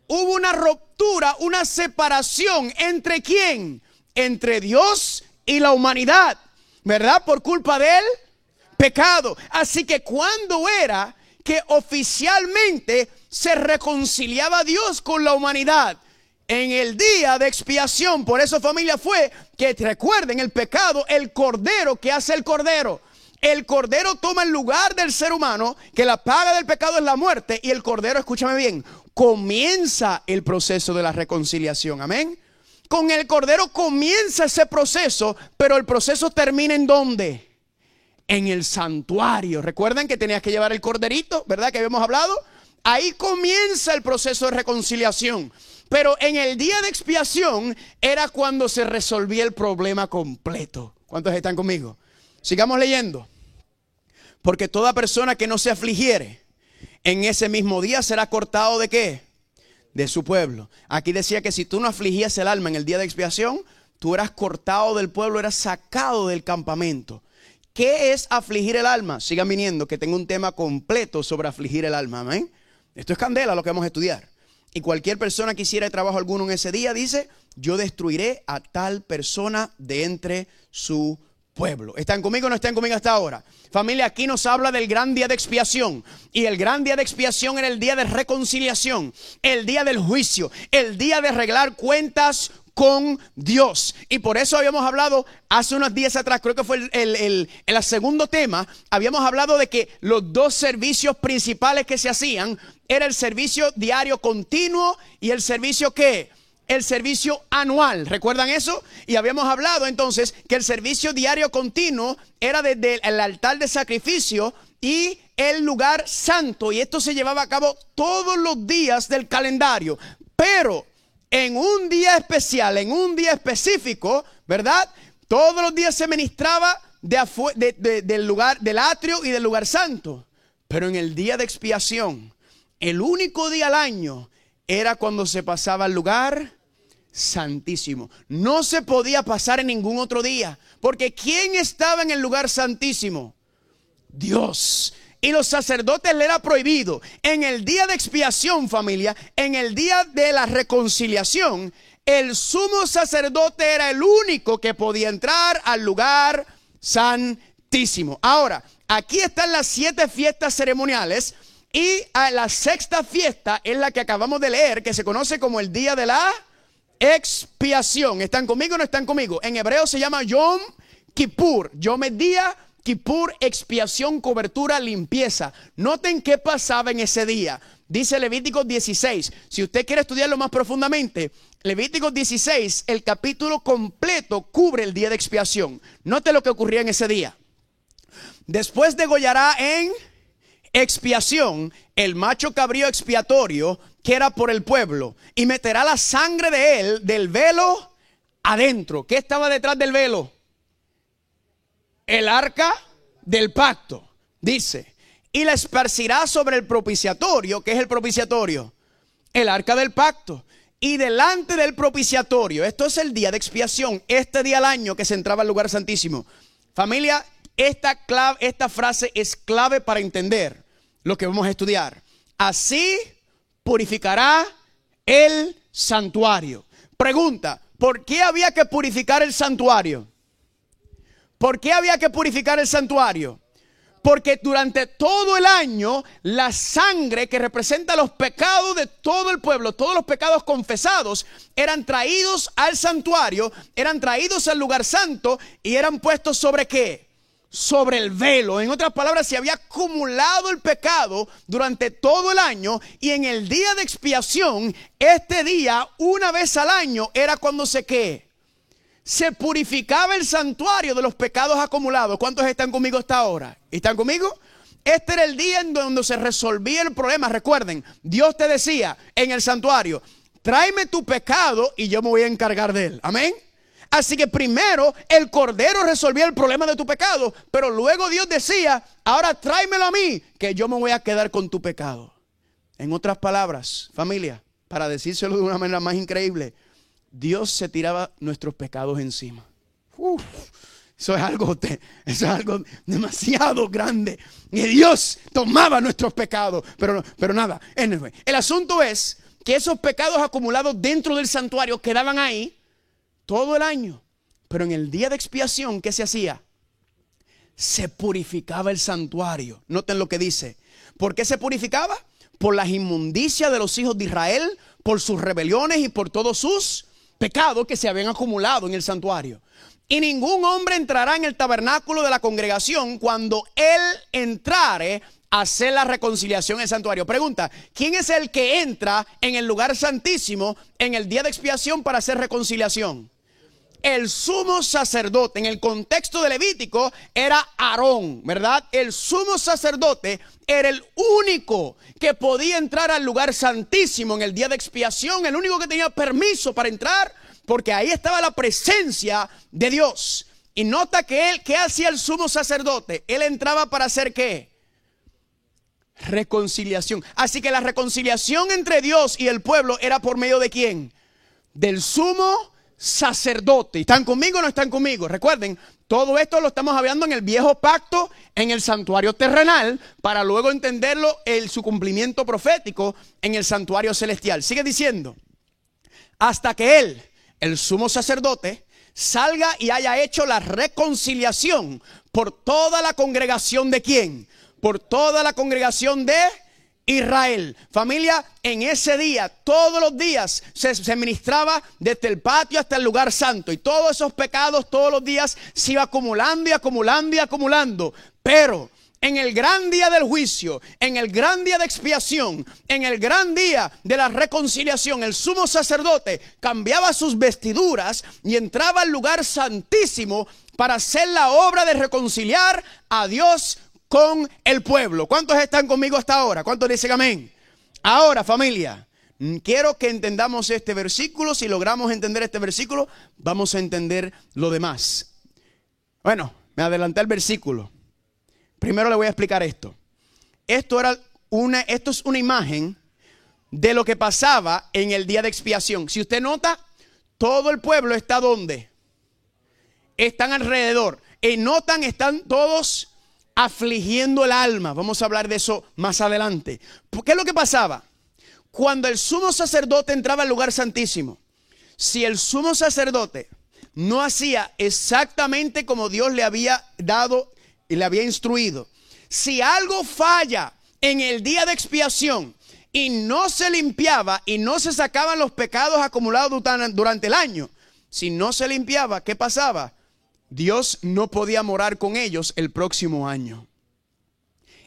Hubo una ruptura, una separación. ¿Entre quién? Entre Dios y la humanidad, ¿verdad? Por culpa del pecado. Así que ¿cuándo era que oficialmente se reconciliaba Dios con la humanidad? En el día de expiación. Por eso, familia, fue que recuerden el pecado, el cordero. ¿Qué hace el cordero? El cordero toma el lugar del ser humano, que la paga del pecado es la muerte. Y el cordero, escúchame bien, comienza el proceso de la reconciliación. Amén. Con el cordero comienza ese proceso, pero el proceso termina ¿en dónde? En el santuario. Recuerden que tenías que llevar el corderito, ¿verdad? Que habíamos hablado. Ahí comienza el proceso de reconciliación. Pero en el día de expiación era cuando se resolvía el problema completo. ¿Cuántos están conmigo? Sigamos leyendo. Porque toda persona que no se afligiere en ese mismo día será cortado ¿de qué? De su pueblo. Aquí decía que si tú no afligías el alma en el día de expiación, tú eras cortado del pueblo, eras sacado del campamento. ¿Qué es afligir el alma? Sigan viniendo, que tengo un tema completo sobre afligir el alma. Amén. Esto es candela lo que vamos a estudiar. Y cualquier persona que hiciera trabajo alguno en ese día, dice, yo destruiré a tal persona de entre su pueblo. ¿Están conmigo o no están conmigo hasta ahora? Familia, aquí nos habla del gran día de expiación. Y el gran día de expiación era el día de reconciliación, el día del juicio, el día de arreglar cuentas con Dios. Y por eso habíamos hablado hace unos días atrás, creo que fue el segundo tema, habíamos hablado de que los 2 servicios principales que se hacían era el servicio diario continuo y el servicio ¿qué? El servicio anual. ¿Recuerdan eso? Y habíamos hablado entonces que el servicio diario continuo era desde el altar de sacrificio y el lugar santo. Y esto se llevaba a cabo todos los días del calendario. Pero en un día especial, en un día específico, ¿verdad? Todos los días se ministraba del lugar, del atrio y del lugar santo. Pero en el día de expiación, el único día al año era cuando se pasaba al lugar santísimo. No se podía pasar en ningún otro día. Porque ¿quién estaba en el lugar santísimo? Dios. Y los sacerdotes le era prohibido. En el día de expiación, familia, en el día de la reconciliación, el sumo sacerdote era el único que podía entrar al lugar santísimo. Ahora, aquí están las 7 fiestas ceremoniales. Y a la 6ª fiesta es la que acabamos de leer, que se conoce como el día de la expiación. ¿Están conmigo o no están conmigo? En hebreo se llama Yom Kippur. Yom es día, Kippur, expiación, cobertura, limpieza. Noten qué pasaba en ese día. Dice Levíticos 16. Si usted quiere estudiarlo más profundamente, Levíticos 16, el capítulo completo cubre el día de expiación. Note lo que ocurría en ese día. Después degollará en expiación el macho cabrío expiatorio que era por el pueblo y meterá la sangre de él del velo adentro. ¿Qué estaba detrás del velo? El arca del pacto. Dice, y la esparcirá sobre el propiciatorio. ¿Qué es el propiciatorio? El arca del pacto. Y delante del propiciatorio, esto es el día de expiación, este día al año que se entraba al lugar santísimo. Familia, esta frase es clave para entender lo que vamos a estudiar. Así purificará el santuario. Pregunta, ¿por qué había que purificar el santuario? ¿Por qué había que purificar el santuario? Porque durante todo el año la sangre que representa los pecados de todo el pueblo, todos los pecados confesados, eran traídos al santuario, eran traídos al lugar santo y eran puestos ¿sobre qué? Sobre el velo. En otras palabras, se había acumulado el pecado durante todo el año y en el día de expiación, este día, una vez al año, era cuando se purificaba el santuario de los pecados acumulados. ¿Cuántos están conmigo hasta ahora? ¿Están conmigo? Este era el día en donde se resolvía el problema. Recuerden, Dios te decía en el santuario, tráeme tu pecado y yo me voy a encargar de él. Amén. Así que primero el cordero resolvía el problema de tu pecado, pero luego Dios decía, ahora tráemelo a mí, que yo me voy a quedar con tu pecado. En otras palabras, familia, para decírselo de una manera más increíble, Dios se tiraba nuestros pecados encima. Eso es algo demasiado grande. Y Dios tomaba nuestros pecados. Pero nada, anyway, el asunto es que esos pecados acumulados dentro del santuario quedaban ahí todo el año. Pero en el día de expiación, ¿qué se hacía? Se purificaba el santuario. Noten lo que dice. ¿Por qué se purificaba? Por las inmundicias de los hijos de Israel, por sus rebeliones y por todos sus pecados que se habían acumulado en el santuario. Y ningún hombre entrará en el tabernáculo de la congregación cuando él entrare a hacer la reconciliación en el santuario. Pregunta, ¿quién es el que entra en el lugar santísimo en el día de expiación para hacer reconciliación? El sumo sacerdote. En el contexto de Levítico era Aarón, ¿verdad? El sumo sacerdote era el único que podía entrar al lugar santísimo en el día de expiación, el único que tenía permiso para entrar, porque ahí estaba la presencia de Dios. Y nota que ¿qué hacía el sumo sacerdote? Él entraba para hacer ¿qué? Reconciliación. Así que la reconciliación entre Dios y el pueblo era por medio de ¿quién? Del sumo sacerdote. ¿Están conmigo o no están conmigo? Recuerden, todo esto lo estamos hablando en el viejo pacto, en el santuario terrenal, para luego entenderlo su cumplimiento profético en el santuario celestial. Sigue diciendo, hasta que él, el sumo sacerdote, salga y haya hecho la reconciliación por toda la congregación de ¿quién? Por toda la congregación de Israel. Familia, en ese día, todos los días se ministraba desde el patio hasta el lugar santo. Y todos esos pecados todos los días se iba acumulando y acumulando y acumulando. Pero en el gran día del juicio, en el gran día de expiación, en el gran día de la reconciliación, el sumo sacerdote cambiaba sus vestiduras y entraba al lugar santísimo para hacer la obra de reconciliar a Dios con el pueblo. ¿Cuántos están conmigo hasta ahora? ¿Cuántos dicen amén? Ahora, familia, quiero que entendamos este versículo. Si logramos entender este versículo, vamos a entender lo demás. Bueno, me adelanté al versículo. Primero le voy a explicar esto. Esto es una imagen de lo que pasaba en el día de expiación. Si usted nota, todo el pueblo está ¿dónde? Están alrededor. Y notan, están todos afligiendo el alma. Vamos a hablar de eso más adelante. ¿Qué es lo que pasaba? Cuando el sumo sacerdote entraba al lugar santísimo, si el sumo sacerdote no hacía exactamente como Dios le había dado y le había instruido, si algo falla en el día de expiación y no se limpiaba y no se sacaban los pecados acumulados durante el año, si no se limpiaba, ¿qué pasaba? Dios no podía morar con ellos el próximo año.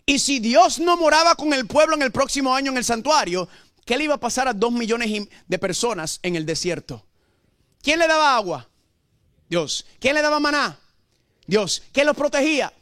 Y si Dios no moraba con el pueblo en el próximo año en el santuario, ¿qué le iba a pasar a 2 millones de personas en el desierto? ¿Quién le daba agua? Dios. ¿Quién le daba maná? Dios. ¿Quién los protegía?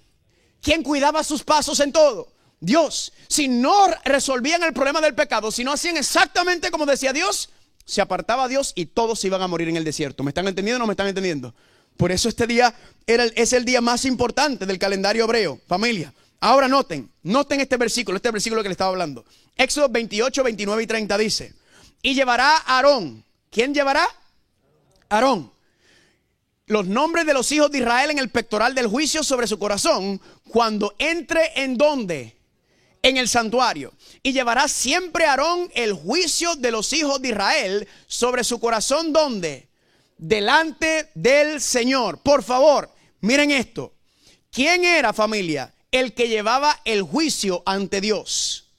¿Quién cuidaba sus pasos en todo? Dios. Si no resolvían el problema del pecado, si no hacían exactamente como decía Dios, se apartaba Dios y todos se iban a morir en el desierto. ¿Me están entendiendo o no me están entendiendo? Por eso este día es el día más importante del calendario hebreo, familia. Ahora noten este versículo que le estaba hablando. Éxodo 28, 29 y 30 dice: y llevará Aarón. ¿Quién llevará? Aarón. Los nombres de los hijos de Israel en el pectoral del juicio sobre su corazón cuando entre en ¿dónde? En el santuario. Y llevará siempre Aarón el juicio de los hijos de Israel sobre su corazón ¿dónde? Delante del Señor. Por favor, miren esto. ¿Quién era, familia, el que llevaba el juicio ante Dios?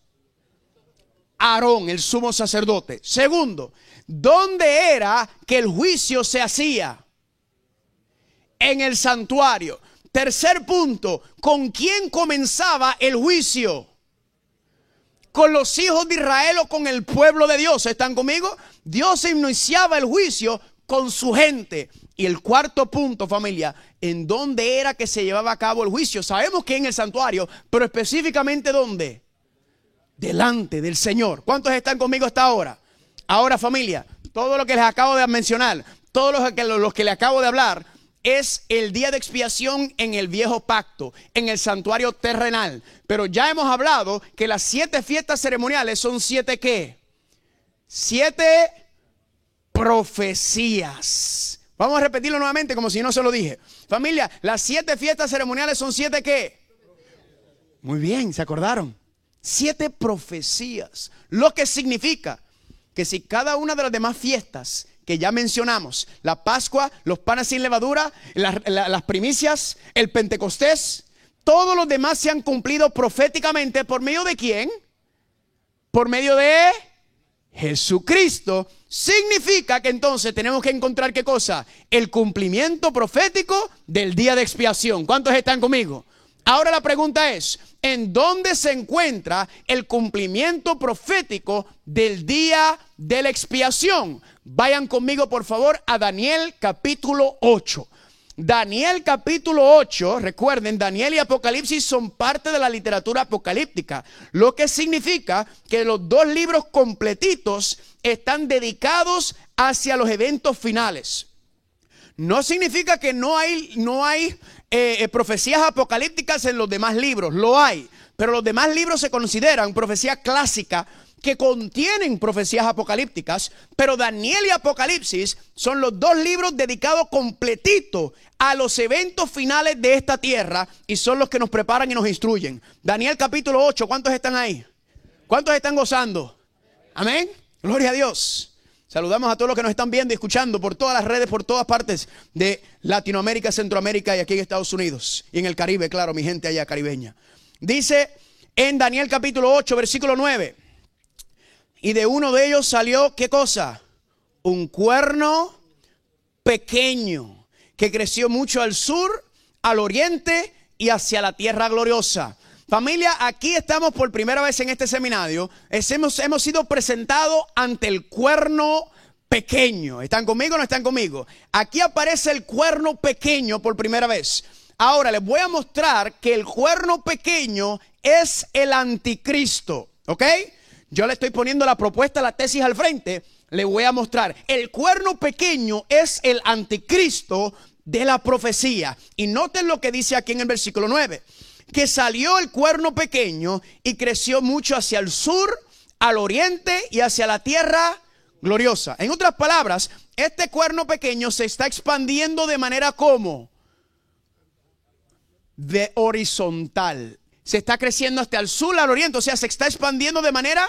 Aarón, el sumo sacerdote. Segundo, ¿dónde era que el juicio se hacía? En el santuario. Tercer punto, ¿con quién comenzaba el juicio? ¿Con los hijos de Israel o con el pueblo de Dios? ¿Están conmigo? Dios iniciaba el juicio con su gente. Y el cuarto punto, familia, ¿en dónde era que se llevaba a cabo el juicio? Sabemos que en el santuario, pero específicamente ¿dónde? Delante del Señor. ¿Cuántos están conmigo hasta ahora? Ahora, familia, todo lo que les acabo de mencionar, todos los que les acabo de hablar, es el día de expiación en el viejo pacto, en el santuario terrenal. Pero ya hemos hablado que las 7 fiestas ceremoniales son 7 ¿qué? 7 profecías. Vamos a repetirlo nuevamente como si no se lo dije. Familia, las 7 fiestas ceremoniales son 7 ¿qué? Muy bien, ¿se acordaron? 7 profecías. Lo que significa que si cada una de las demás fiestas que ya mencionamos, la Pascua, los panes sin levadura, las primicias, el Pentecostés, todos los demás se han cumplido proféticamente. ¿Por medio de quién? Por medio de Jesucristo. Significa que entonces tenemos que encontrar ¿qué cosa? El cumplimiento profético del día de expiación. ¿Cuántos están conmigo? Ahora la pregunta es, ¿en dónde se encuentra el cumplimiento profético del día de la expiación? Vayan conmigo por favor a Daniel capítulo 8. Daniel capítulo 8, recuerden, Daniel y Apocalipsis son parte de la literatura apocalíptica, lo que significa que los 2 libros completitos están dedicados hacia los eventos finales. No significa que no hay profecías apocalípticas en los demás libros, lo hay, pero los demás libros se consideran profecía clásica que contienen profecías apocalípticas, pero Daniel y Apocalipsis son los 2 libros dedicados completito a los eventos finales de esta tierra y son los que nos preparan y nos instruyen. Daniel capítulo 8, ¿cuántos están ahí? ¿Cuántos están gozando? Amén, gloria a Dios. Saludamos a todos los que nos están viendo y escuchando por todas las redes, por todas partes de Latinoamérica, Centroamérica y aquí en Estados Unidos. Y en el Caribe, claro, mi gente allá caribeña. Dice en Daniel capítulo 8, versículo 9. Y de uno de ellos salió, ¿qué cosa? Un cuerno pequeño que creció mucho al sur, al oriente y hacia la tierra gloriosa. Familia, aquí estamos por primera vez en este seminario. Hemos sido presentados ante el cuerno pequeño. ¿Están conmigo o no están conmigo? Aquí aparece el cuerno pequeño por primera vez. Ahora les voy a mostrar que el cuerno pequeño es el anticristo, ¿ok? Yo le estoy poniendo la propuesta, la tesis al frente. Le voy a mostrar. El cuerno pequeño es el anticristo de la profecía. Y noten lo que dice aquí en el versículo 9. Que salió el cuerno pequeño y creció mucho hacia el sur, al oriente y hacia la tierra gloriosa. En otras palabras, este cuerno pequeño se está expandiendo de manera como de horizontal. Se está creciendo hasta el sur, al oriente. O sea, se está expandiendo de manera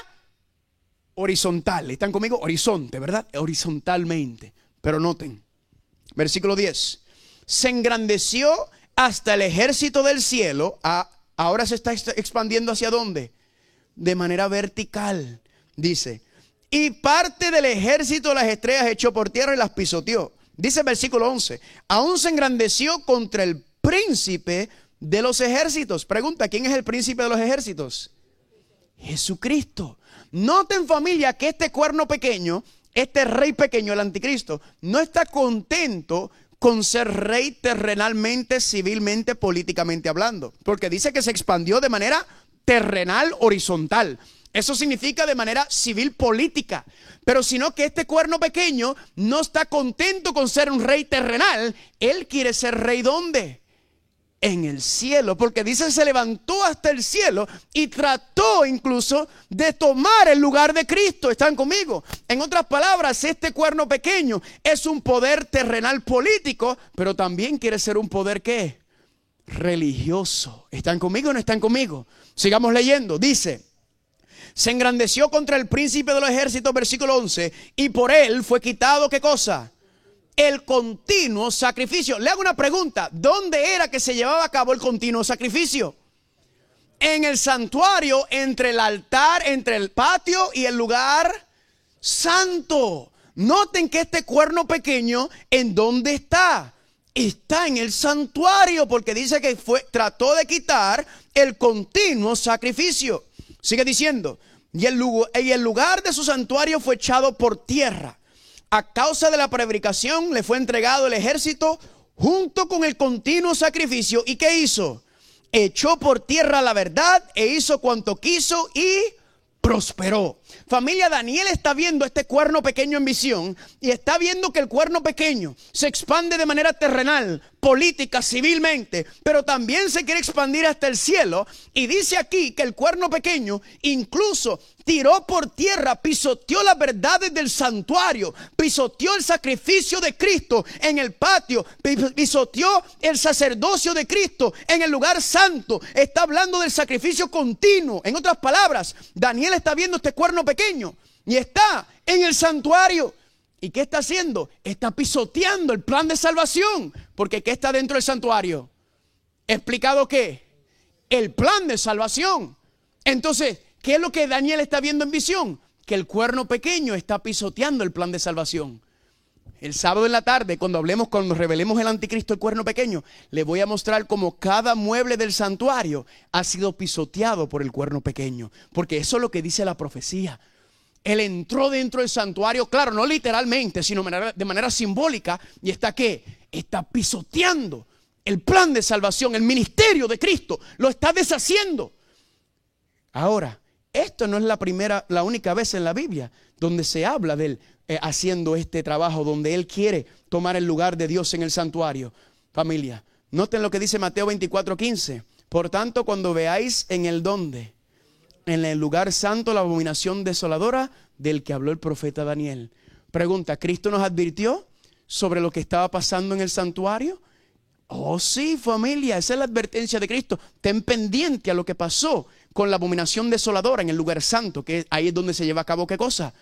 horizontal. ¿Están conmigo? Horizonte, ¿verdad? Horizontalmente. Pero noten, versículo 10. Se engrandeció hasta el ejército del cielo. Ahora se está expandiendo ¿hacia dónde? De manera vertical. Dice, y parte del ejército de las estrellas echó por tierra y las pisoteó. Dice el versículo 11. Aún se engrandeció contra el príncipe de los ejércitos. Pregunta, ¿quién es el príncipe de los ejércitos? Jesucristo. Noten, familia, que este cuerno pequeño, este rey pequeño, el anticristo, no está contento con ser rey terrenalmente, civilmente, políticamente hablando. Porque dice que se expandió de manera terrenal, horizontal. Eso significa de manera civil política. Pero sino que este cuerno pequeño no está contento con ser un rey terrenal. Él quiere ser rey ¿dónde? En el cielo, porque dice se levantó hasta el cielo y trató incluso de tomar el lugar de Cristo. ¿Están conmigo? En otras palabras, este cuerno pequeño es un poder terrenal político, pero también quiere ser un poder ¿qué? Religioso. ¿Están conmigo o no están conmigo? Sigamos leyendo. Dice, se engrandeció contra el príncipe de los ejércitos, versículo 11, y por él fue quitado ¿qué cosa? El continuo sacrificio. Le hago una pregunta. ¿Dónde era que se llevaba a cabo el continuo sacrificio? En el santuario, entre el altar, entre el patio y el lugar santo. Noten que este cuerno pequeño, ¿en dónde está? Está en el santuario, porque dice que trató de quitar el continuo sacrificio. Sigue diciendo, y el lugar de su santuario fue echado por tierra. A causa de la prevaricación le fue entregado el ejército junto con el continuo sacrificio. ¿Y qué hizo? Echó por tierra la verdad e hizo cuanto quiso y prosperó. Familia, Daniel está viendo este cuerno pequeño en visión y está viendo que el cuerno pequeño se expande de manera terrenal, política, civilmente, pero también se quiere expandir hasta el cielo. Y dice aquí que el cuerno pequeño incluso tiró por tierra, pisoteó las verdades del santuario, pisoteó el sacrificio de Cristo en el patio, pisoteó el sacerdocio de Cristo en el lugar santo. Está hablando del sacrificio continuo. En otras palabras, Daniel está viendo este cuerno pequeño y está en el santuario. ¿Y qué está haciendo? Está pisoteando el plan de salvación. Porque ¿qué está dentro del santuario? ¿Explicado qué? El plan de salvación. Entonces, ¿qué es lo que Daniel está viendo en visión? Que el cuerno pequeño está pisoteando el plan de salvación. El sábado en la tarde, cuando revelemos el anticristo, el cuerno pequeño, le voy a mostrar cómo cada mueble del santuario ha sido pisoteado por el cuerno pequeño. Porque eso es lo que dice la profecía. Él entró dentro del santuario, claro, no literalmente, sino de manera simbólica. ¿Y está qué? Está pisoteando el plan de salvación, el ministerio de Cristo. Lo está deshaciendo. Ahora, esto no es la única vez en la Biblia donde se habla de él haciendo este trabajo, donde él quiere tomar el lugar de Dios en el santuario. Familia, noten lo que dice Mateo 24:15. Por tanto, cuando veáis en el donde, en el lugar santo, la abominación desoladora del que habló el profeta Daniel. Pregunta, ¿Cristo nos advirtió sobre lo que estaba pasando en el santuario? Oh sí, familia, esa es la advertencia de Cristo. Ten pendiente a lo que pasó con la abominación desoladora en el lugar santo, que ahí es donde se lleva a cabo ¿qué cosa?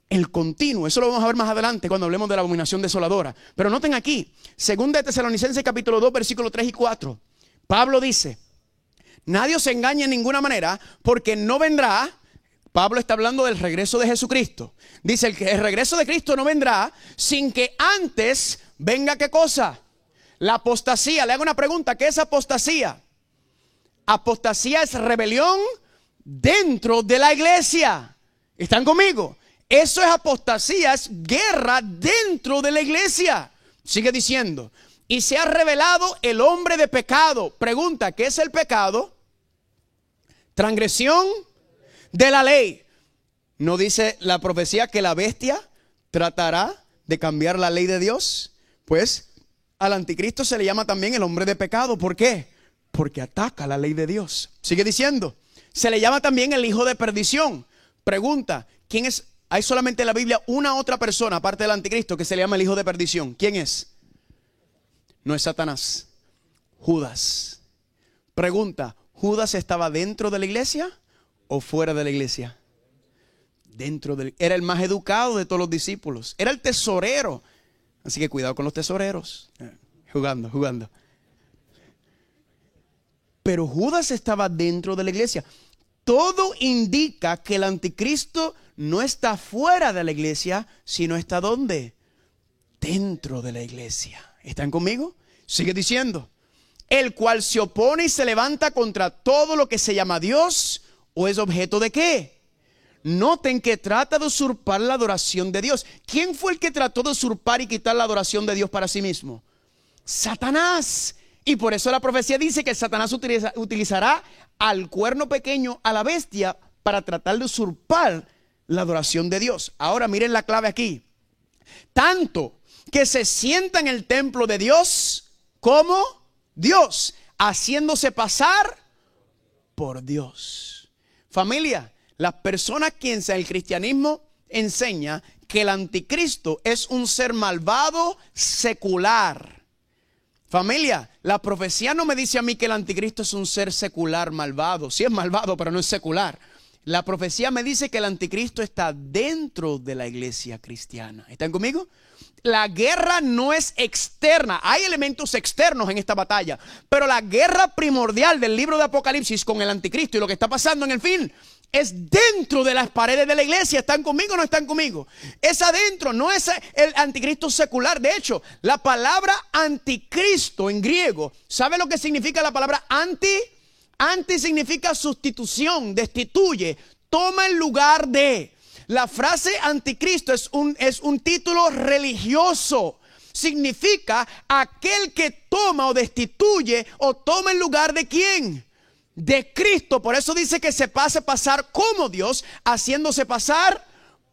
El continuo. Eso lo vamos a ver más adelante cuando hablemos de la abominación desoladora. Pero noten aquí, 2 de Tesalonicenses capítulo 2, versículos 3 y 4. Pablo dice, nadie os engañe en ninguna manera, porque no vendrá. Pablo está hablando del regreso de Jesucristo. Dice que el regreso de Cristo no vendrá sin que antes venga ¿qué cosa? La apostasía. Le hago una pregunta, ¿qué es apostasía? Apostasía es rebelión dentro de la iglesia. ¿Están conmigo? Eso es apostasía, es guerra dentro de la iglesia. Sigue diciendo, y se ha revelado el hombre de pecado. Pregunta, ¿qué es el pecado? Transgresión de la ley. ¿No dice la profecía que la bestia tratará de cambiar la ley de Dios? Pues al anticristo se le llama también el hombre de pecado. ¿Por qué? Porque ataca la ley de Dios. Sigue diciendo, se le llama también el hijo de perdición. Pregunta, ¿quién es? Hay solamente en la Biblia una otra persona aparte del anticristo que se le llama el hijo de perdición. ¿Quién es? No es Satanás, Judas. Pregunta, ¿Judas estaba dentro de la iglesia o fuera de la iglesia? Era el más educado de todos los discípulos. Era el tesorero. Así que cuidado con los tesoreros. Jugando. Pero Judas estaba dentro de la iglesia. Todo indica que el anticristo no está fuera de la iglesia, sino está ¿dónde? Dentro de la iglesia. ¿Están conmigo? Sigue diciendo, el cual se opone y se levanta contra todo lo que se llama Dios o es objeto de ¿qué? Noten que trata de usurpar la adoración de Dios. ¿Quién fue el que trató de usurpar y quitar la adoración de Dios para sí mismo? Satanás. Y por eso la profecía dice que Satanás utilizará al cuerno pequeño, a la bestia, para tratar de usurpar la adoración de Dios. Ahora miren la clave aquí. Tanto que se sienta en el templo de Dios como Dios, haciéndose pasar por Dios. Familia, las personas quienes el cristianismo enseña que el anticristo es un ser malvado secular. Familia, la profecía no me dice a mí que el anticristo es un ser secular malvado. Sí es malvado, pero no es secular. La profecía me dice que el anticristo está dentro de la iglesia cristiana. ¿Están conmigo? La guerra no es externa. Hay elementos externos en esta batalla, pero la guerra primordial del libro de Apocalipsis con el anticristo y lo que está pasando en el fin es dentro de las paredes de la iglesia. ¿Están conmigo o no están conmigo? Es adentro, no es el anticristo secular. De hecho, la palabra anticristo en griego, ¿sabe lo que significa la palabra anti? Anti significa sustitución, destituye, toma el lugar de. La frase anticristo es un título religioso. Significa aquel que toma o destituye o toma el lugar de ¿quién? De Cristo. Por eso dice que se pase pasar como Dios, haciéndose pasar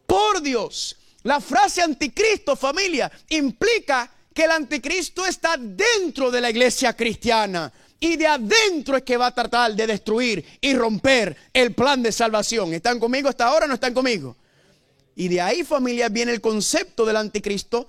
por Dios. La frase anticristo, familia, implica que el anticristo está dentro de la iglesia cristiana. Y de adentro es que va a tratar de destruir y romper el plan de salvación. ¿Están conmigo hasta ahora o no están conmigo? Y de ahí, familia, viene el concepto del anticristo.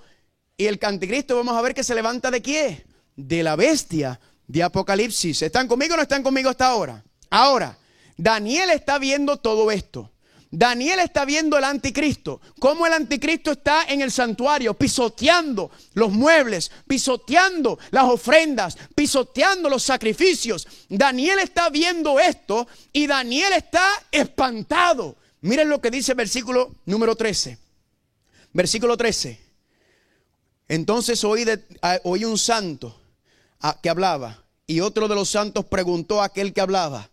Y el anticristo vamos a ver que se levanta ¿de qué? De la bestia de Apocalipsis. ¿Están conmigo o no están conmigo hasta ahora? Ahora, Daniel está viendo todo esto. Daniel está viendo el anticristo, cómo el anticristo está en el santuario, pisoteando los muebles, pisoteando las ofrendas, pisoteando los sacrificios. Daniel está viendo esto y Daniel está espantado. Miren lo que dice el versículo número 13. Versículo 13. Entonces oí un santo que hablaba, y otro de los santos preguntó a aquel que hablaba: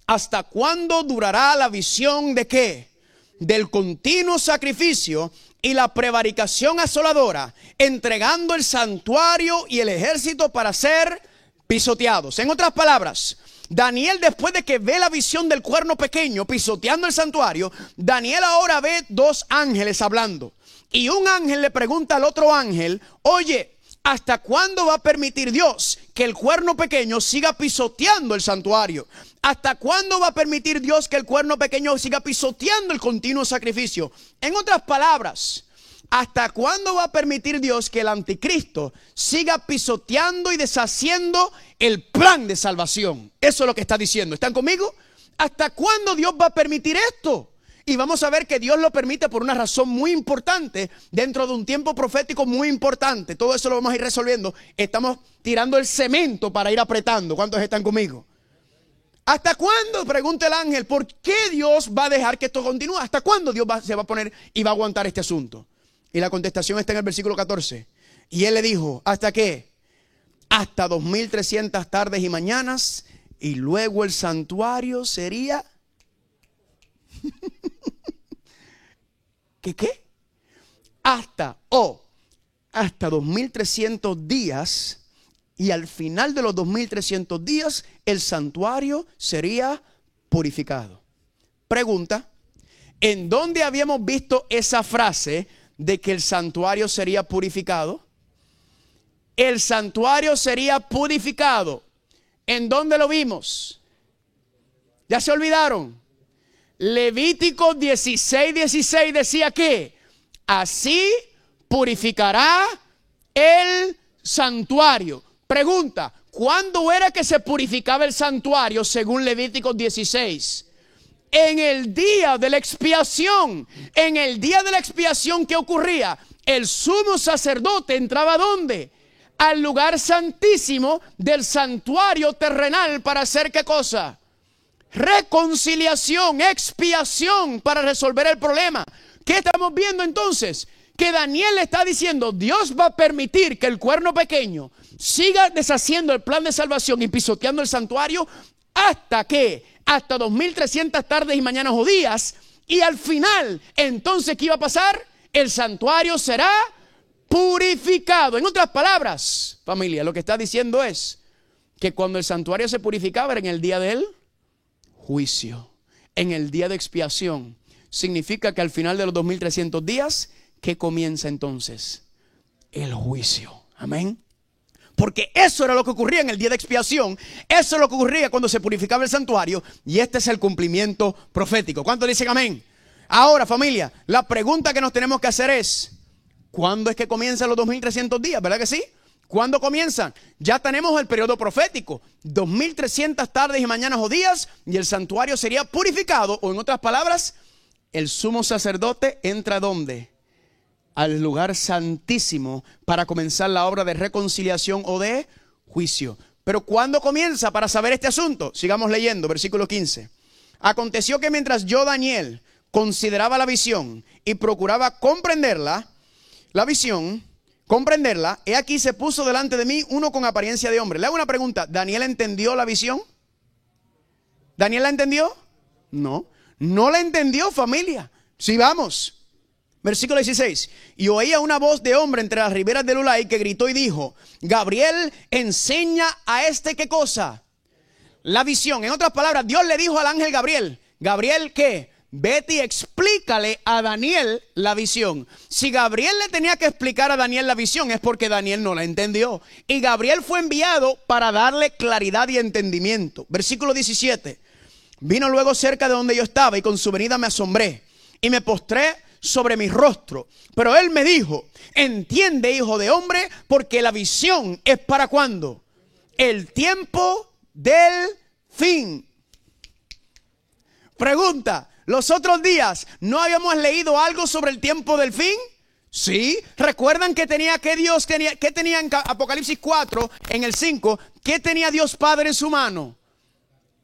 ¿hasta cuándo durará la visión de qué? Del continuo sacrificio y la prevaricación asoladora, entregando el santuario y el ejército para ser pisoteados. En otras palabras, Daniel, después de que ve la visión del cuerno pequeño pisoteando el santuario, Daniel ahora ve dos ángeles hablando. Y un ángel le pregunta al otro ángel: oye, ¿hasta cuándo va a permitir Dios que el cuerno pequeño siga pisoteando el santuario? ¿Hasta cuándo va a permitir Dios que el cuerno pequeño siga pisoteando el continuo sacrificio? En otras palabras, ¿hasta cuándo va a permitir Dios que el anticristo siga pisoteando y deshaciendo el plan de salvación? Eso es lo que está diciendo. ¿Están conmigo? ¿Hasta cuándo Dios va a permitir esto? Y vamos a ver que Dios lo permite por una razón muy importante, dentro de un tiempo profético muy importante. Todo eso lo vamos a ir resolviendo. Estamos tirando el cemento para ir apretando. ¿Cuántos están conmigo? ¿Hasta cuándo? Pregunta el ángel. ¿Por qué Dios va a dejar que esto continúe? ¿Hasta cuándo Dios se va a poner y va a aguantar este asunto? Y la contestación está en el versículo 14. Y él le dijo: ¿hasta qué? Hasta 2300 tardes y mañanas, y luego el santuario sería... ¿Qué? Hasta 2300 días, y al final de los 2300 días el santuario sería purificado. Pregunta: ¿en dónde habíamos visto esa frase de que el santuario sería purificado? El santuario sería purificado. ¿En dónde lo vimos? ¿Ya se olvidaron? Levítico 16:16 decía que así purificará el santuario. Pregunta: ¿cuándo era que se purificaba el santuario según Levítico 16? En el día de la expiación. En el día de la expiación, ¿qué ocurría? El sumo sacerdote entraba ¿a dónde? Al lugar santísimo del santuario terrenal para hacer ¿qué cosa? Reconciliación, expiación, para resolver el problema. ¿Qué estamos viendo entonces? Que Daniel le está diciendo: Dios va a permitir que el cuerno pequeño siga deshaciendo el plan de salvación y pisoteando el santuario hasta que, hasta 2300 tardes y mañanas o días, y al final, entonces, ¿qué iba a pasar? El santuario será purificado. En otras palabras, familia, lo que está diciendo es que cuando el santuario se purificaba era en el día del juicio, en el día de expiación, significa que al final de los 2300 días, ¿qué comienza entonces? El juicio. Amén. Porque eso era lo que ocurría en el día de expiación. Eso es lo que ocurría cuando se purificaba el santuario. Y este es el cumplimiento profético. ¿Cuántos dicen amén? Ahora, familia, la pregunta que nos tenemos que hacer es: ¿cuándo es que comienzan los 2300 días? ¿Verdad que sí? ¿Cuándo comienzan? Ya tenemos el periodo profético. 2300 tardes y mañanas o días. Y el santuario sería purificado. O en otras palabras, el sumo sacerdote entra ¿a dónde? Al lugar santísimo para comenzar la obra de reconciliación o de juicio. Pero ¿cuándo comienza? Para saber este asunto, sigamos leyendo, versículo 15. Aconteció que mientras yo, Daniel, consideraba la visión y procuraba comprenderla, he aquí se puso delante de mí uno con apariencia de hombre. Le hago una pregunta: ¿Daniel entendió la visión? ¿Daniel la entendió? No, no la entendió, familia. Sí, vamos. Versículo 16. Y oía una voz de hombre entre las riberas del Ulai que gritó y dijo: Gabriel, enseña a este ¿qué cosa? La visión. En otras palabras, Dios le dijo al ángel Gabriel: Gabriel, ¿qué? Vete y explícale a Daniel la visión. Si Gabriel le tenía que explicar a Daniel la visión, es porque Daniel no la entendió. Y Gabriel fue enviado para darle claridad y entendimiento. Versículo 17. Vino luego cerca de donde yo estaba y con su venida me asombré y me postré sobre mi rostro. Pero él me dijo: entiende, hijo de hombre, porque la visión es para ¿cuándo? El tiempo del fin. Pregunta: los otros días ¿no habíamos leído algo sobre el tiempo del fin? Sí. ¿Recuerdan que tenía en Apocalipsis 4, en el 5? ¿Qué tenía Dios Padre en su mano?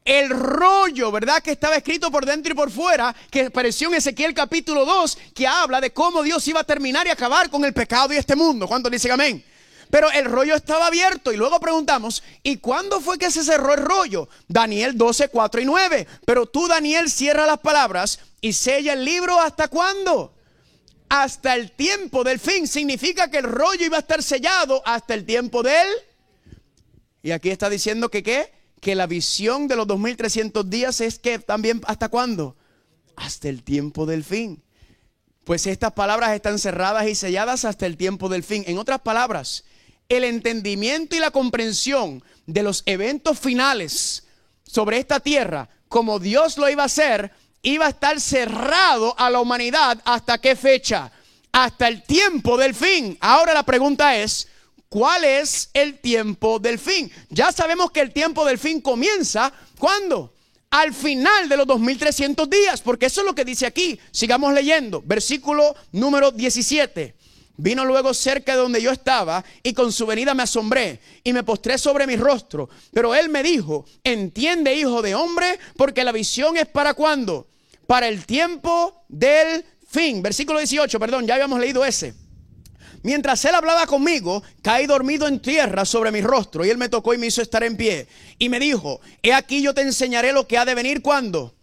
El rollo, ¿verdad? Que estaba escrito por dentro y por fuera, que apareció en Ezequiel capítulo 2, que habla de cómo Dios iba a terminar y acabar con el pecado y este mundo. ¿Cuántos dicen amén? Pero el rollo estaba abierto y luego preguntamos: ¿y cuándo fue que se cerró el rollo? Daniel 12, 4 y 9. Pero tú, Daniel, cierra las palabras y sella el libro. ¿Hasta cuándo? Hasta el tiempo del fin. Significa que el rollo iba a estar sellado hasta el tiempo del... Y aquí está diciendo que ¿qué? Que la visión de los 2300 días es que también ¿hasta cuándo? Hasta el tiempo del fin. Pues estas palabras están cerradas y selladas hasta el tiempo del fin. En otras palabras, el entendimiento y la comprensión de los eventos finales sobre esta tierra, como Dios lo iba a hacer, iba a estar cerrado a la humanidad. ¿Hasta qué fecha? Hasta el tiempo del fin. Ahora la pregunta es: ¿cuál es el tiempo del fin? Ya sabemos que el tiempo del fin comienza ¿cuándo? Al final de los 2300 días, porque eso es lo que dice aquí. Sigamos leyendo, versículo número 17. Vino luego cerca de donde yo estaba y con su venida me asombré y me postré sobre mi rostro. Pero él me dijo: entiende, hijo de hombre, porque la visión es para ¿cuándo? Para el tiempo del fin. Versículo 18, perdón, ya habíamos leído ese. Mientras él hablaba conmigo, caí dormido en tierra sobre mi rostro, y él me tocó y me hizo estar en pie. Y me dijo: he aquí yo te enseñaré lo que ha de venir ¿cuándo?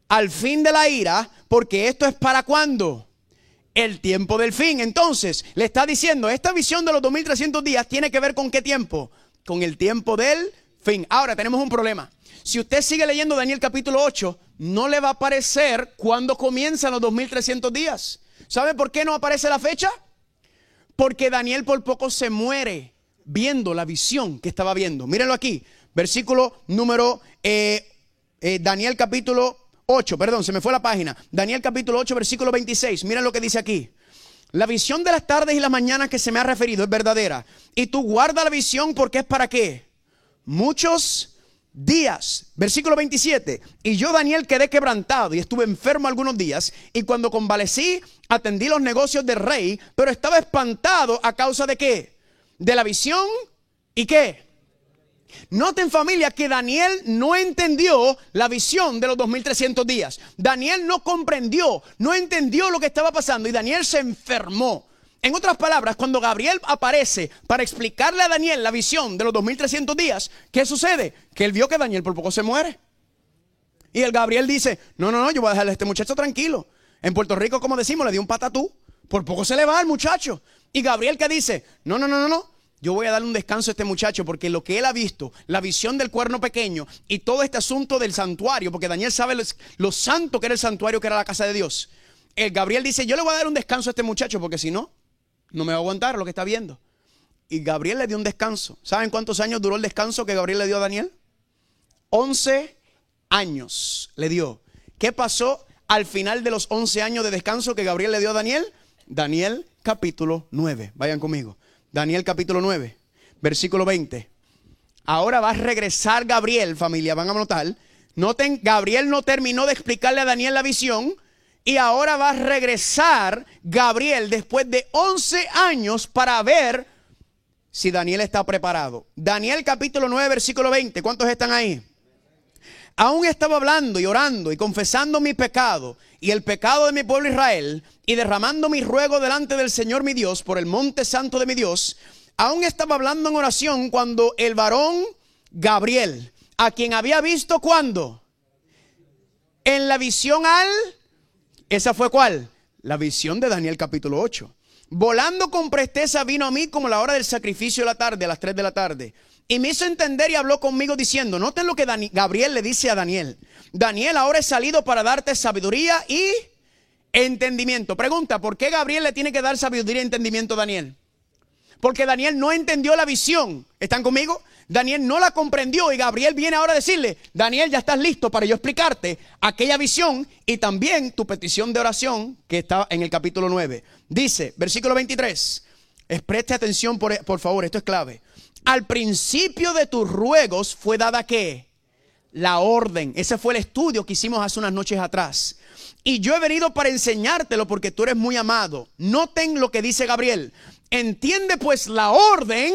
Al fin de la ira, porque esto es para ¿cuándo? El tiempo del fin. Entonces, le está diciendo, esta visión de los 2300 días tiene que ver ¿con qué tiempo? Con el tiempo del fin. Ahora, tenemos un problema. Si usted sigue leyendo Daniel capítulo 8, no le va a aparecer cuándo comienzan los 2300 días. ¿Sabe por qué no aparece la fecha? Porque Daniel por poco se muere viendo la visión que estaba viendo. Mírenlo aquí, versículo número, Daniel capítulo 8, perdón, se me fue la página. Daniel capítulo 8, versículo 26, miren lo que dice aquí. La visión de las tardes y las mañanas que se me ha referido es verdadera. Y tú guarda la visión porque es para ¿qué? Muchos días. Versículo 27. Y yo, Daniel, quedé quebrantado y estuve enfermo algunos días. Y cuando convalecí, atendí los negocios del rey, pero estaba espantado a causa de ¿qué? De la visión y ¿qué? Noten, familia, que Daniel no entendió la visión de los 2300 días. Daniel no comprendió, no entendió lo que estaba pasando y Daniel se enfermó. En otras palabras, cuando Gabriel aparece para explicarle a Daniel la visión de los 2300 días, ¿qué sucede? Que él vio que Daniel por poco se muere. Y el Gabriel dice: no, yo voy a dejarle a este muchacho tranquilo. En Puerto Rico, como decimos, le dio un patatú. Por poco se le va al muchacho. Y Gabriel, ¿qué dice? No. yo voy a darle un descanso a este muchacho porque lo que él ha visto, la visión del cuerno pequeño y todo este asunto del santuario, porque Daniel sabe lo santo que era el santuario, que era la casa de Dios. El Gabriel dice, yo le voy a dar un descanso a este muchacho porque si no, no me va a aguantar lo que está viendo. Y Gabriel le dio un descanso. ¿Saben cuántos años duró el descanso que Gabriel le dio a Daniel? 11 años le dio. ¿Qué pasó al final de los 11 años de descanso que Gabriel le dio a Daniel? Daniel capítulo 9. Vayan conmigo. Daniel capítulo 9, versículo 20. Ahora va a regresar Gabriel, familia, van a notar. Noten, Gabriel no terminó de explicarle a Daniel la visión. Y ahora va a regresar Gabriel después de 11 años para ver si Daniel está preparado. Daniel capítulo 9, versículo 20. ¿Cuántos están ahí? Aún estaba hablando y orando y confesando mi pecado y el pecado de mi pueblo Israel y derramando mi ruego delante del Señor mi Dios por el monte santo de mi Dios. Aún estaba hablando en oración cuando el varón Gabriel, a quien había visto, ¿cuándo? En la visión ¿esa fue cuál? La visión de Daniel capítulo 8. Volando con presteza vino a mí como la hora del sacrificio de la tarde, a las 3 de la tarde. Y me hizo entender y habló conmigo diciendo, noten lo que Gabriel le dice a Daniel. Daniel, ahora he salido para darte sabiduría y entendimiento. Pregunta, ¿por qué Gabriel le tiene que dar sabiduría y entendimiento a Daniel? Porque Daniel no entendió la visión. ¿Están conmigo? Daniel no la comprendió y Gabriel viene ahora a decirle, Daniel, ya estás listo para yo explicarte aquella visión y también tu petición de oración que está en el capítulo 9. Dice, versículo 23, preste atención por favor, esto es clave. Al principio de tus ruegos fue dada ¿qué? La orden. Ese fue el estudio que hicimos hace unas noches atrás. Y yo he venido para enseñártelo porque tú eres muy amado. Noten lo que dice Gabriel. Entiende pues la orden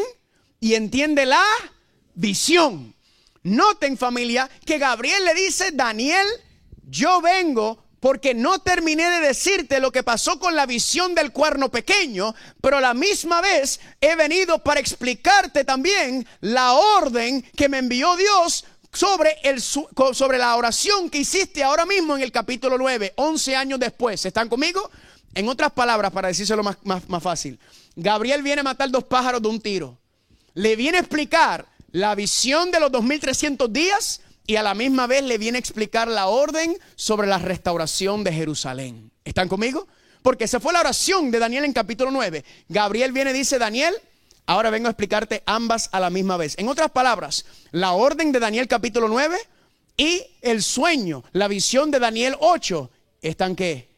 y entiende la visión. Noten, familia, que Gabriel le dice, Daniel, yo vengo porque no terminé de decirte lo que pasó con la visión del cuerno pequeño, pero a la misma vez he venido para explicarte también la orden que me envió Dios sobre la oración que hiciste ahora mismo en el capítulo 9, 11 años después. ¿Están conmigo? En otras palabras, para decírselo más fácil, Gabriel viene a matar 2 pájaros de un tiro. Le viene a explicar la visión de los 2300 días y a la misma vez le viene a explicar la orden sobre la restauración de Jerusalén. ¿Están conmigo? Porque esa fue la oración de Daniel en capítulo 9. Gabriel viene y dice, Daniel, ahora vengo a explicarte ambas a la misma vez. En otras palabras, la orden de Daniel capítulo 9 y el sueño, la visión de Daniel 8, ¿están qué?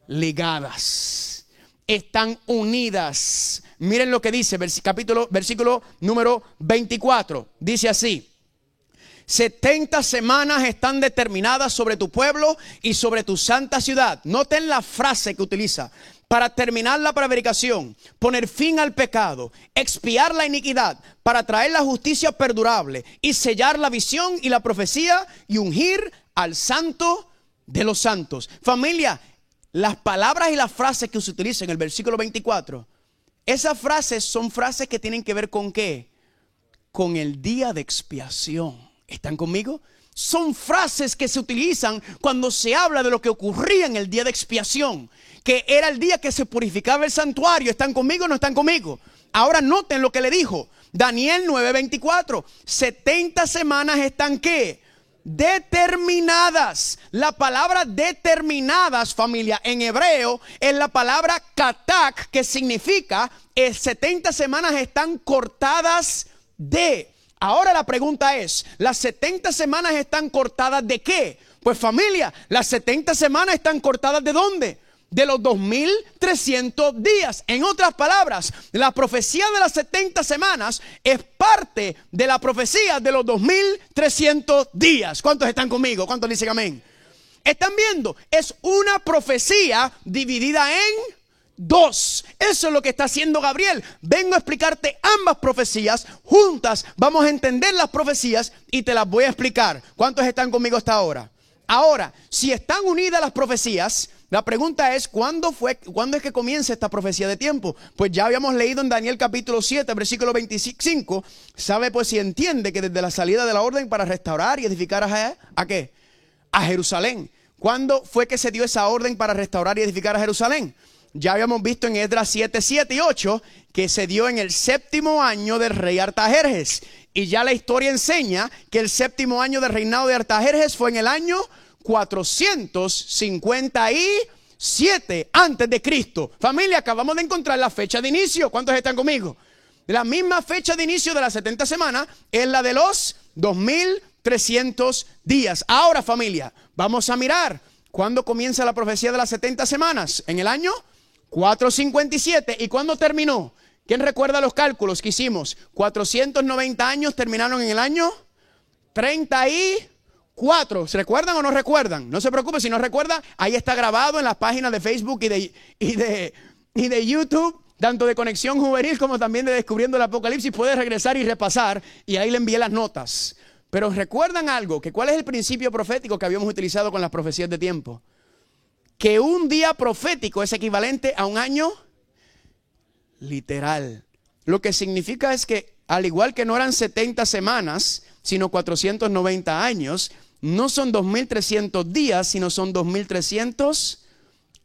Ligadas. Están unidas. Miren lo que dice, versículo número 24. Dice así. 70 semanas están determinadas sobre tu pueblo y sobre tu santa ciudad. Noten la frase que utiliza. Para terminar la prevaricación, poner fin al pecado, expiar la iniquidad, para traer la justicia perdurable y sellar la visión y la profecía y ungir al santo de los santos. Familia, las palabras y las frases que se utilizan en el versículo 24, esas frases son frases que tienen que ver con ¿qué? Con el día de expiación. ¿Están conmigo? Son frases que se utilizan cuando se habla de lo que ocurría en el día de expiación, que era el día que se purificaba el santuario. ¿Están conmigo o no están conmigo? Ahora noten lo que le dijo Daniel 9:24. 70 semanas están ¿qué? Determinadas. La palabra determinadas, familia, en hebreo es la palabra katak, que significa 70 semanas están cortadas de. Ahora la pregunta es, ¿las 70 semanas están cortadas de qué? Pues familia, las 70 semanas están cortadas ¿de dónde? De los 2300 días. En otras palabras, la profecía de las 70 semanas es parte de la profecía de los 2300 días. ¿Cuántos están conmigo? ¿Cuántos dicen amén? ¿Están viendo? Es una profecía dividida en 2. Eso es lo que está haciendo Gabriel. Vengo a explicarte ambas profecías juntas. Vamos a entender las profecías y te las voy a explicar. ¿Cuántos están conmigo hasta ahora? Ahora, si están unidas las profecías, la pregunta es, ¿cuándo es que comienza esta profecía de tiempo? Pues ya habíamos leído en Daniel capítulo 7, versículo 25. Sabe pues si entiende que desde la salida de la orden para restaurar y edificar ¿a qué? A Jerusalén. ¿Cuándo fue que se dio esa orden para restaurar y edificar a Jerusalén? ya habíamos visto en Esdras 7, 7 y 8 que se dio en el 7º año del rey Artajerjes. Y ya la historia enseña que el 7º año del reinado de Artajerjes fue en el año 457 antes de Cristo. Familia, acabamos de encontrar la fecha de inicio. ¿Cuántos están conmigo? La misma fecha de inicio de las 70 semanas es la de los 2300 días. Ahora, familia, vamos a mirar cuándo comienza la profecía de las 70 semanas. En el año 457. ¿Y cuándo terminó? ¿Quién recuerda los cálculos que hicimos? 490 años terminaron en el año 34. ¿Se recuerdan o no recuerdan? No se preocupe si no recuerda. Ahí está grabado en las páginas de Facebook y de YouTube, tanto de Conexión Juvenil como también de Descubriendo el Apocalipsis. Puede regresar y repasar, y ahí le envié las notas. Pero recuerdan algo, que ¿cuál es el principio profético que habíamos utilizado con las profecías de tiempo? Que un día profético es equivalente a un año literal. Lo que significa es que, al igual que no eran 70 semanas, sino 490 años, no son 2300 días, sino son 2300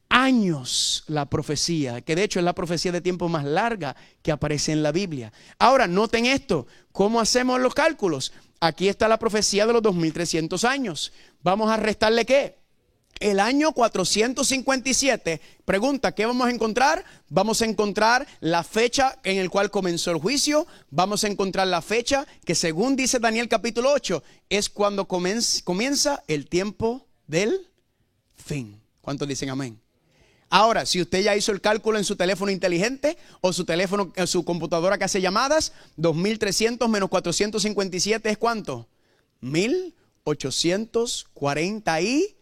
años la profecía, que de hecho es la profecía de tiempo más larga que aparece en la Biblia. Ahora, noten esto, ¿cómo hacemos los cálculos? Aquí está la profecía de los 2300 años. Vamos a restarle ¿qué? El año 457, pregunta, ¿qué vamos a encontrar? Vamos a encontrar la fecha en el cual comenzó el juicio. Vamos a encontrar la fecha que, según dice Daniel capítulo 8, es cuando comienza el tiempo del fin. ¿Cuántos dicen amén? Ahora, si usted ya hizo el cálculo en su teléfono inteligente o su teléfono, su computadora que hace llamadas, 2300 menos 457 es ¿cuánto? 1843.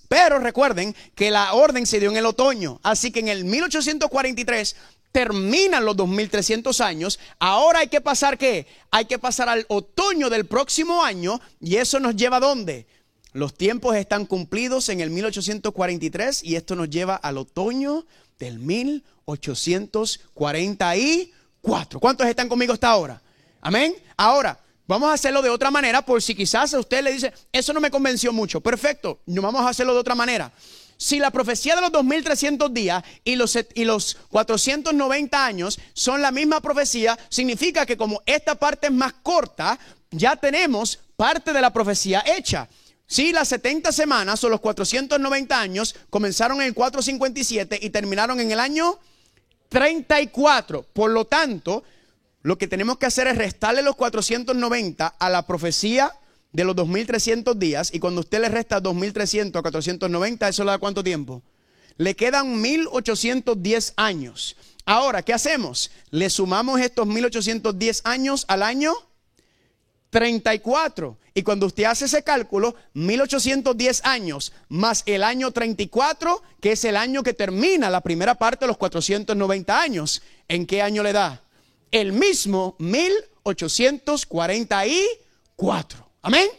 Pero recuerden que la orden se dio en el otoño, así que en el 1843 terminan los 2300 años. Ahora hay que pasar ¿qué? Hay que pasar al otoño del próximo año, y eso nos lleva ¿a dónde? Los tiempos están cumplidos en el 1843 y esto nos lleva al otoño del 1844. ¿Cuántos están conmigo hasta ahora? Amén. Ahora, vamos a hacerlo de otra manera, por si quizás a usted le dice, eso no me convenció mucho. Perfecto, no, vamos a hacerlo de otra manera. Si la profecía de los 2300 días y los 490 años son la misma profecía, significa que como esta parte es más corta, ya tenemos parte de la profecía hecha. Si las 70 semanas o los 490 años comenzaron en el 457 y terminaron en el año 34. Por lo tanto, lo que tenemos que hacer es restarle los 490 a la profecía de los 2300 días. Y cuando usted le resta 2300 a 490, ¿eso le da cuánto tiempo? Le quedan 1810 años. Ahora, ¿qué hacemos? Le sumamos estos 1810 años al año 34. Y cuando usted hace ese cálculo, 1810 años más el año 34, que es el año que termina la primera parte de los 490 años, ¿en qué año le da? El mismo 1844. Amén.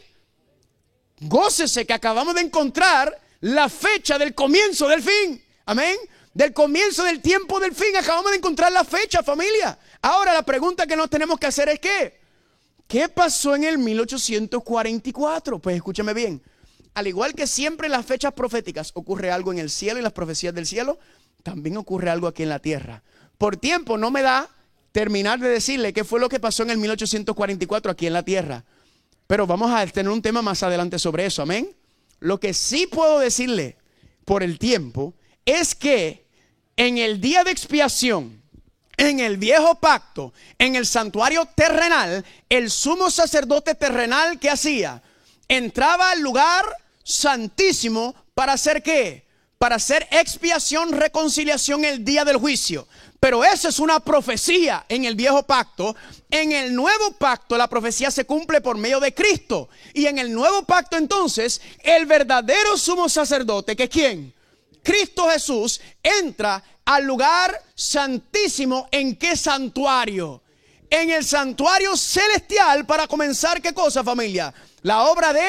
Gócese que acabamos de encontrar la fecha del comienzo del fin. Amén. Del comienzo del tiempo del fin. Acabamos de encontrar la fecha, familia. Ahora la pregunta que nos tenemos que hacer es ¿qué pasó en el 1844? Pues escúchame bien. Al igual que siempre en las fechas proféticas ocurre algo en el cielo y las profecías del cielo, también ocurre algo aquí en la tierra. Por tiempo no me da terminar de decirle qué fue lo que pasó en el 1844 aquí en la tierra. Pero vamos a tener un tema más adelante sobre eso, amén. Lo que sí puedo decirle por el tiempo es que en el día de expiación, en el viejo pacto, en el santuario terrenal, el sumo sacerdote terrenal, ¿qué hacía? Entraba al lugar santísimo para hacer ¿qué? Para hacer expiación, reconciliación el día del juicio. Pero eso es una profecía en el viejo pacto. En el nuevo pacto la profecía se cumple por medio de Cristo. Y en el nuevo pacto entonces el verdadero sumo sacerdote, ¿que quién? Cristo Jesús, entra al lugar santísimo. ¿En qué santuario? En el santuario celestial para comenzar ¿qué cosa, familia? La obra de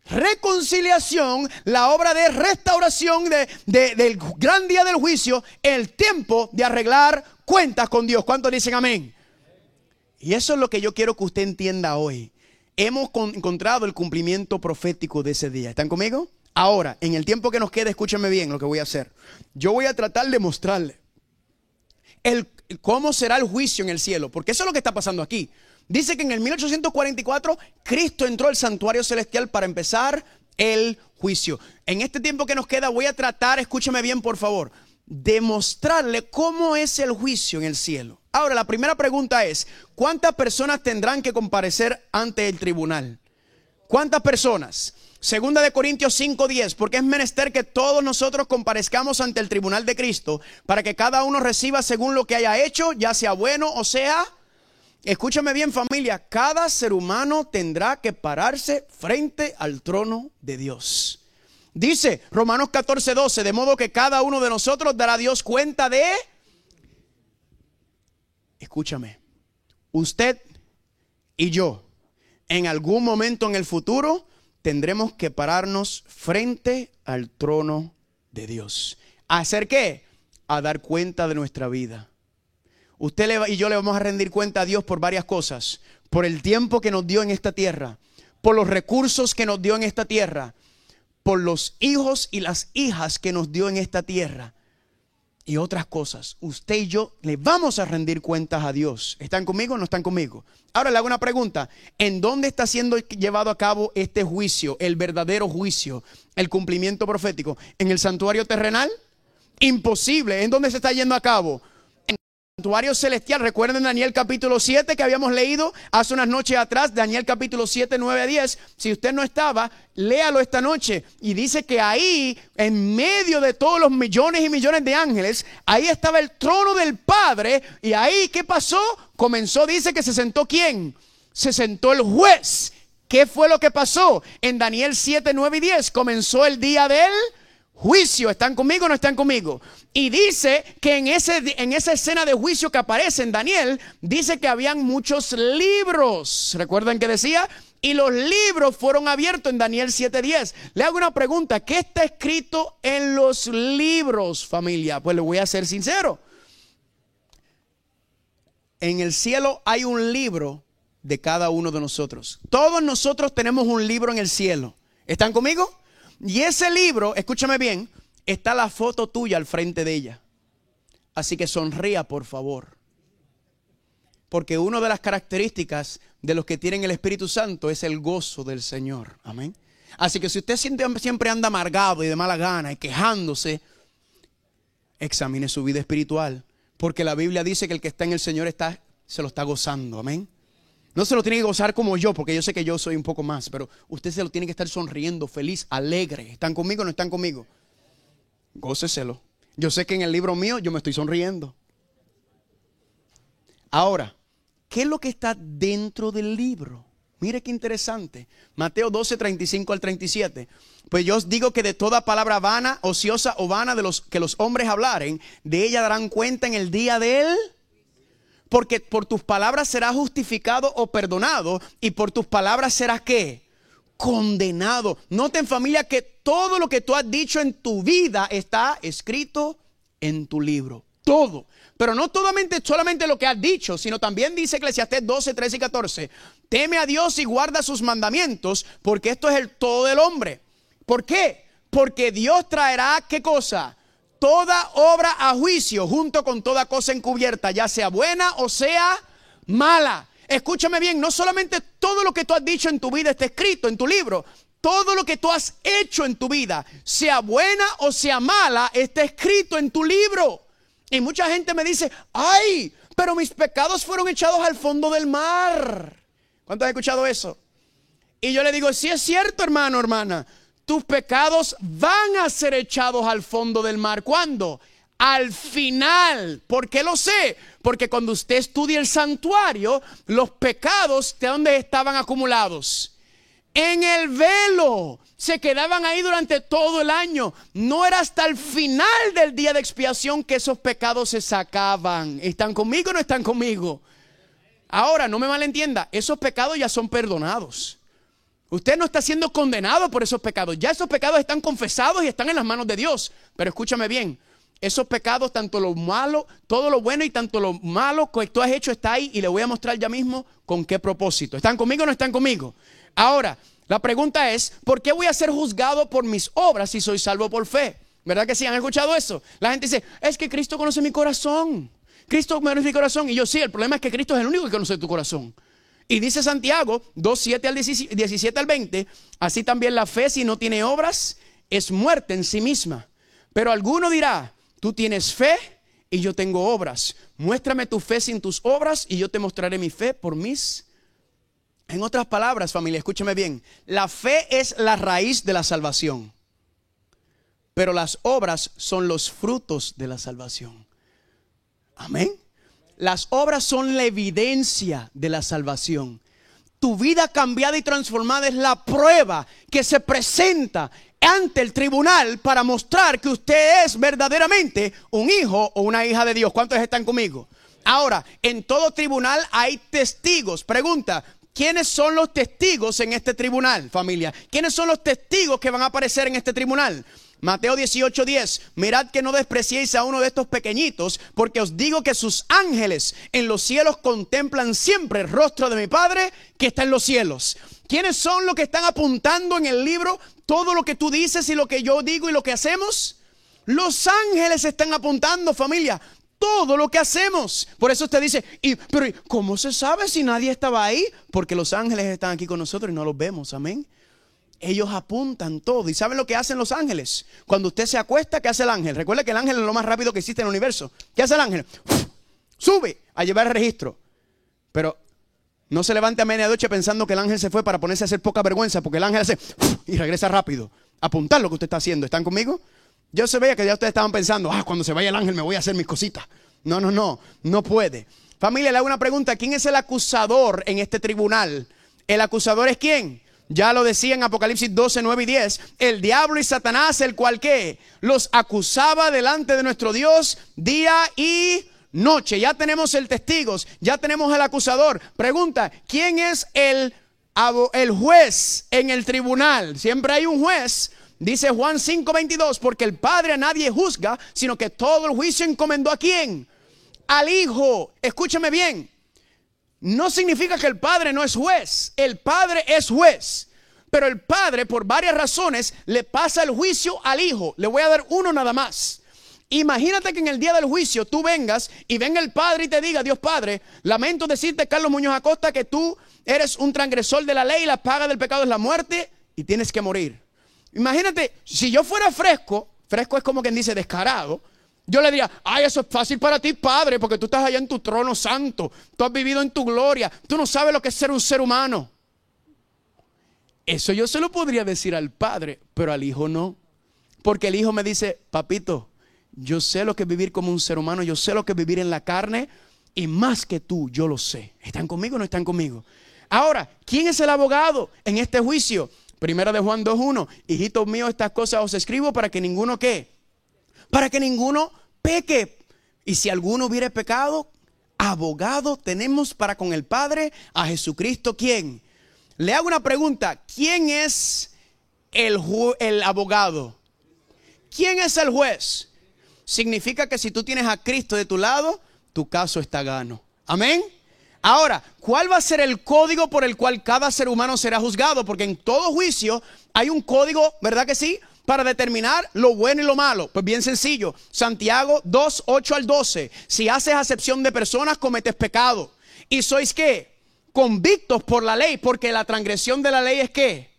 reconciliación, la obra de restauración del gran día del juicio, el tiempo de arreglar cuentas con Dios. ¿Cuántos dicen amén? Y eso es lo que yo quiero que usted entienda hoy. Hemos encontrado el cumplimiento profético de ese día. ¿Están conmigo? Ahora, en el tiempo que nos queda, escúchame bien lo que voy a hacer. Yo voy a tratar de mostrarle cómo será el juicio en el cielo, porque eso es lo que está pasando aquí. Dice que en el 1844 Cristo entró al santuario celestial para empezar el juicio. En este tiempo que nos queda voy a tratar, escúchame bien por favor, de mostrarle cómo es el juicio en el cielo. Ahora, la primera pregunta es, ¿cuántas personas tendrán que comparecer ante el tribunal? ¿Cuántas personas? Segunda de Corintios 5:10, porque es menester que todos nosotros comparezcamos ante el tribunal de Cristo, para que cada uno reciba según lo que haya hecho, ya sea bueno o sea. Escúchame bien, familia, cada ser humano tendrá que pararse frente al trono de Dios. Dice Romanos 14:12, de modo que cada uno de nosotros dará a Dios cuenta de... Escúchame, usted y yo, en algún momento en el futuro, tendremos que pararnos frente al trono de Dios. ¿A hacer qué? A dar cuenta de nuestra vida. Usted y yo le vamos a rendir cuenta a Dios por varias cosas. Por el tiempo que nos dio en esta tierra. Por los recursos que nos dio en esta tierra. Por los hijos y las hijas que nos dio en esta tierra. Y otras cosas. Usted y yo le vamos a rendir cuentas a Dios. ¿Están conmigo o no están conmigo? Ahora le hago una pregunta. ¿En dónde está siendo llevado a cabo este juicio? El verdadero juicio. El cumplimiento profético. ¿En el santuario terrenal? Imposible. ¿En dónde se está yendo a cabo? Santuario celestial. Recuerden Daniel capítulo 7 que habíamos leído hace unas noches atrás. Daniel capítulo 7, 9 a 10. Si usted no estaba, léalo esta noche. Y dice que ahí, en medio de todos los millones y millones de ángeles, ahí estaba el trono del Padre. Y ahí, ¿qué pasó? Comenzó, dice que se sentó ¿quién? Se sentó el juez. ¿Qué fue lo que pasó? En Daniel 7, 9 y 10 comenzó el día del juicio. ¿Están conmigo o no están conmigo? Y dice que en esa escena de juicio que aparece en Daniel, dice que habían muchos libros. ¿Recuerdan que decía? Y los libros fueron abiertos en Daniel 7:10. Le hago una pregunta. ¿Qué está escrito en los libros, familia? Pues le voy a ser sincero. En el cielo hay un libro de cada uno de nosotros. Todos nosotros tenemos un libro en el cielo. ¿Están conmigo? Y ese libro, escúchame bien, está la foto tuya al frente de ella. Así que sonría, por favor. Porque una de las características de los que tienen el Espíritu Santo es el gozo del Señor. Amén. Así que si usted siempre anda amargado y de mala gana y quejándose, examine su vida espiritual. Porque la Biblia dice que el que está en el Señor se lo está gozando. Amén. No se lo tiene que gozar como yo, porque yo sé que yo soy un poco más, pero usted se lo tiene que estar sonriendo, feliz, alegre. ¿Están conmigo o no están conmigo? Góceselo. Yo sé que en el libro mío yo me estoy sonriendo. Ahora, ¿qué es lo que está dentro del libro? Mire qué interesante. Mateo 12, 35 al 37. Pues yo os digo que de toda palabra vana, ociosa o vana de los que los hombres hablaren, de ella darán cuenta en el día del... Porque por tus palabras serás justificado o perdonado, y por tus palabras serás ¿qué? Condenado. Noten, familia, que todo lo que tú has dicho en tu vida está escrito en tu libro. Todo. Pero no solamente lo que has dicho, sino también dice Eclesiastés 12, 13 y 14. Teme a Dios y guarda sus mandamientos, porque esto es el todo del hombre. ¿Por qué? Porque Dios traerá ¿qué cosa? Toda obra a juicio, junto con toda cosa encubierta, ya sea buena o sea mala. Escúchame bien, no solamente todo lo que tú has dicho en tu vida está escrito en tu libro. Todo lo que tú has hecho en tu vida, sea buena o sea mala, está escrito en tu libro. Y mucha gente me dice, ay, pero mis pecados fueron echados al fondo del mar. ¿Cuántos han escuchado eso? Y yo le digo, sí es cierto, hermano, hermana. Tus pecados van a ser echados al fondo del mar. ¿Cuándo? Al final. ¿Por qué lo sé? Porque cuando usted estudia el santuario, los pecados, ¿de dónde estaban acumulados? En el velo. Se quedaban ahí durante todo el año. No era hasta el final del día de expiación que esos pecados se sacaban. ¿Están conmigo o no están conmigo? Ahora, no me malentienda, esos pecados ya son perdonados. Usted no está siendo condenado por esos pecados. Ya esos pecados están confesados y están en las manos de Dios. Pero escúchame bien, Esos pecados, tanto lo malo, todo lo bueno y tanto lo malo que tú has hecho está ahí, y le voy a mostrar ya mismo con qué propósito. ¿Están conmigo o no están conmigo? Ahora, la pregunta es, ¿por qué voy a ser juzgado por mis obras si soy salvo por fe? ¿Verdad que sí? ¿Han escuchado eso? La gente dice, es que Cristo conoce mi corazón. Cristo conoce mi corazón. Y yo sí, el problema es que Cristo es el único que conoce tu corazón. Y dice Santiago 2:7 al 17 al 20, así también la fe, si no tiene obras, es muerte en sí misma. Pero alguno dirá, tú tienes fe y yo tengo obras. Muéstrame tu fe sin tus obras y yo te mostraré mi fe por mis. En otras palabras, familia, escúchame bien. La fe es la raíz de la salvación, pero las obras son los frutos de la salvación. Amén. Las obras son la evidencia de la salvación. Tu vida cambiada y transformada es la prueba que se presenta ante el tribunal para mostrar que usted es verdaderamente un hijo o una hija de Dios. ¿Cuántos están conmigo? Ahora, en todo tribunal hay testigos. Pregunta, ¿quiénes son los testigos en este tribunal, familia? ¿Quiénes son los testigos que van a aparecer en este tribunal? Mateo 18:10, mirad que no despreciéis a uno de estos pequeñitos, porque os digo que sus ángeles en los cielos contemplan siempre el rostro de mi Padre que está en los cielos. ¿Quiénes son los que están apuntando en el libro todo lo que tú dices y lo que yo digo y lo que hacemos? Los ángeles están apuntando, familia, todo lo que hacemos. Por eso usted dice, pero ¿cómo se sabe si nadie estaba ahí? Porque los ángeles están aquí con nosotros y no los vemos, amén. Ellos apuntan todo. ¿Y saben lo que hacen los ángeles? Cuando usted se acuesta, ¿qué hace el ángel? Recuerde que el ángel es lo más rápido que existe en el universo. ¿Qué hace el ángel? Sube a llevar el registro. Pero no se levante a medianoche pensando que el ángel se fue para ponerse a hacer poca vergüenza, porque el ángel hace y regresa rápido. Apuntar lo que usted está haciendo. ¿Están conmigo? Yo se veía que ya ustedes estaban pensando, cuando se vaya el ángel me voy a hacer mis cositas. No puede. Familia, le hago una pregunta. ¿Quién es el acusador en este tribunal? ¿El acusador es quién? Ya lo decía en Apocalipsis 12, 9 y 10. El diablo y Satanás, el cual ¿qué? Los acusaba delante de nuestro Dios día y noche. Ya tenemos el testigos, ya tenemos el acusador. Pregunta, ¿quién es el juez en el tribunal? Siempre hay un juez. Dice Juan 5:22, porque el Padre a nadie juzga, sino que todo el juicio encomendó ¿a quién? Al Hijo. Escúchame bien. No significa que el Padre no es juez. El Padre es juez. Pero el Padre, por varias razones, le pasa el juicio al Hijo. Le voy a dar uno nada más. Imagínate que en el día del juicio tú vengas y venga el Padre y te diga, Dios Padre, lamento decirte, Carlos Muñoz Acosta, que tú eres un transgresor de la ley, la paga del pecado es la muerte y tienes que morir. Imagínate, si yo fuera fresco es como quien dice descarado. Yo le diría, eso es fácil para ti, Padre, porque tú estás allá en tu trono santo. Tú has vivido en tu gloria. Tú no sabes lo que es ser un ser humano. Eso yo se lo podría decir al Padre, pero al Hijo no. Porque el Hijo me dice, papito, yo sé lo que es vivir como un ser humano. Yo sé lo que es vivir en la carne. Y más que tú, yo lo sé. ¿Están conmigo o no están conmigo? Ahora, ¿quién es el abogado en este juicio? Primera de Juan 2:1. Hijitos míos, estas cosas os escribo para que ninguno ¿qué? Para que ninguno peque. Y si alguno hubiere pecado, abogado tenemos para con el Padre, a Jesucristo. ¿Quién? Le hago una pregunta. ¿Quién es el abogado? ¿Quién es el juez? Significa que si tú tienes a Cristo de tu lado, tu caso está gano. Amén. Ahora, ¿cuál va a ser el código por el cual cada ser humano será juzgado? Porque en todo juicio hay un código, ¿verdad que sí? Para determinar lo bueno y lo malo. Pues bien sencillo. Santiago 2, 8 al 12. Si haces acepción de personas, cometes pecado. ¿Y sois qué? Convictos por la ley, porque la transgresión de la ley es ¿qué?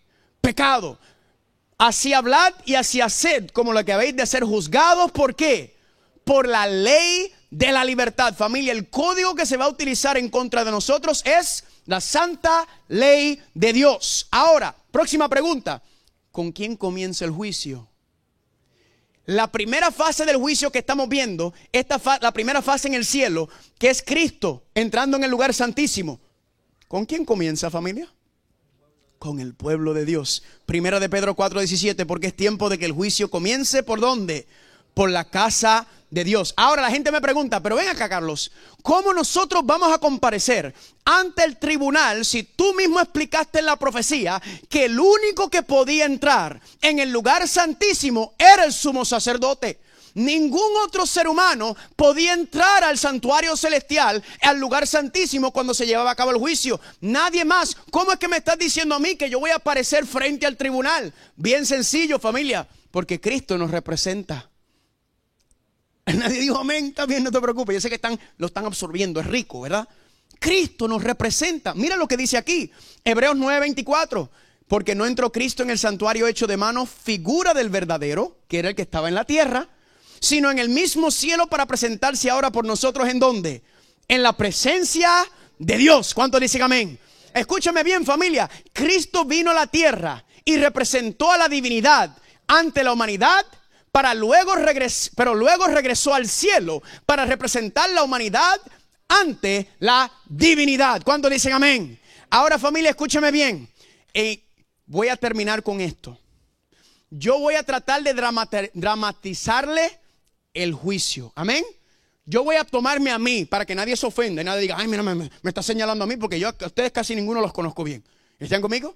Pecado. Así hablad y así haced, como lo que habéis de ser juzgados. ¿Por qué? Por la ley de la libertad. Familia, el código que se va a utilizar en contra de nosotros es la santa ley de Dios. Ahora, próxima pregunta. ¿Con quién comienza el juicio? La primera fase del juicio que estamos viendo, la primera fase en el cielo, que es Cristo entrando en el lugar santísimo. ¿Con quién comienza, familia? Con el pueblo de Dios. Primera de Pedro 4:17, porque es tiempo de que el juicio comience. ¿Por dónde? Por la casa de Dios. Ahora la gente me pregunta, pero ven acá, Carlos, ¿cómo nosotros vamos a comparecer ante el tribunal si tú mismo explicaste en la profecía que el único que podía entrar en el lugar santísimo era el sumo sacerdote? Ningún otro ser humano podía entrar al santuario celestial, al lugar santísimo, cuando se llevaba a cabo el juicio. Nadie más. ¿Cómo es que me estás diciendo a mí que yo voy a aparecer frente al tribunal? Bien sencillo, familia, porque Cristo nos representa. Nadie dijo amén, está bien, no te preocupes. Yo sé que lo están absorbiendo, es rico, ¿verdad? Cristo nos representa. Mira lo que dice aquí, Hebreos 9:24. Porque no entró Cristo en el santuario hecho de mano, figura del verdadero, que era el que estaba en la tierra, sino en el mismo cielo para presentarse ahora por nosotros. ¿En dónde? En la presencia de Dios. ¿Cuántos dicen amén? Escúchame bien, familia. Cristo vino a la tierra y representó a la divinidad ante la humanidad, pero luego regresó al cielo para representar la humanidad ante la divinidad. ¿Cuántos dicen amén? Ahora, familia, escúchame bien. Voy a terminar con esto. Yo voy a tratar de dramatizarle el juicio. Amén. Yo voy a tomarme a mí para que nadie se ofenda y nadie diga, ay, mira, me está señalando a mí, porque yo a ustedes casi ninguno los conozco bien. ¿Están conmigo?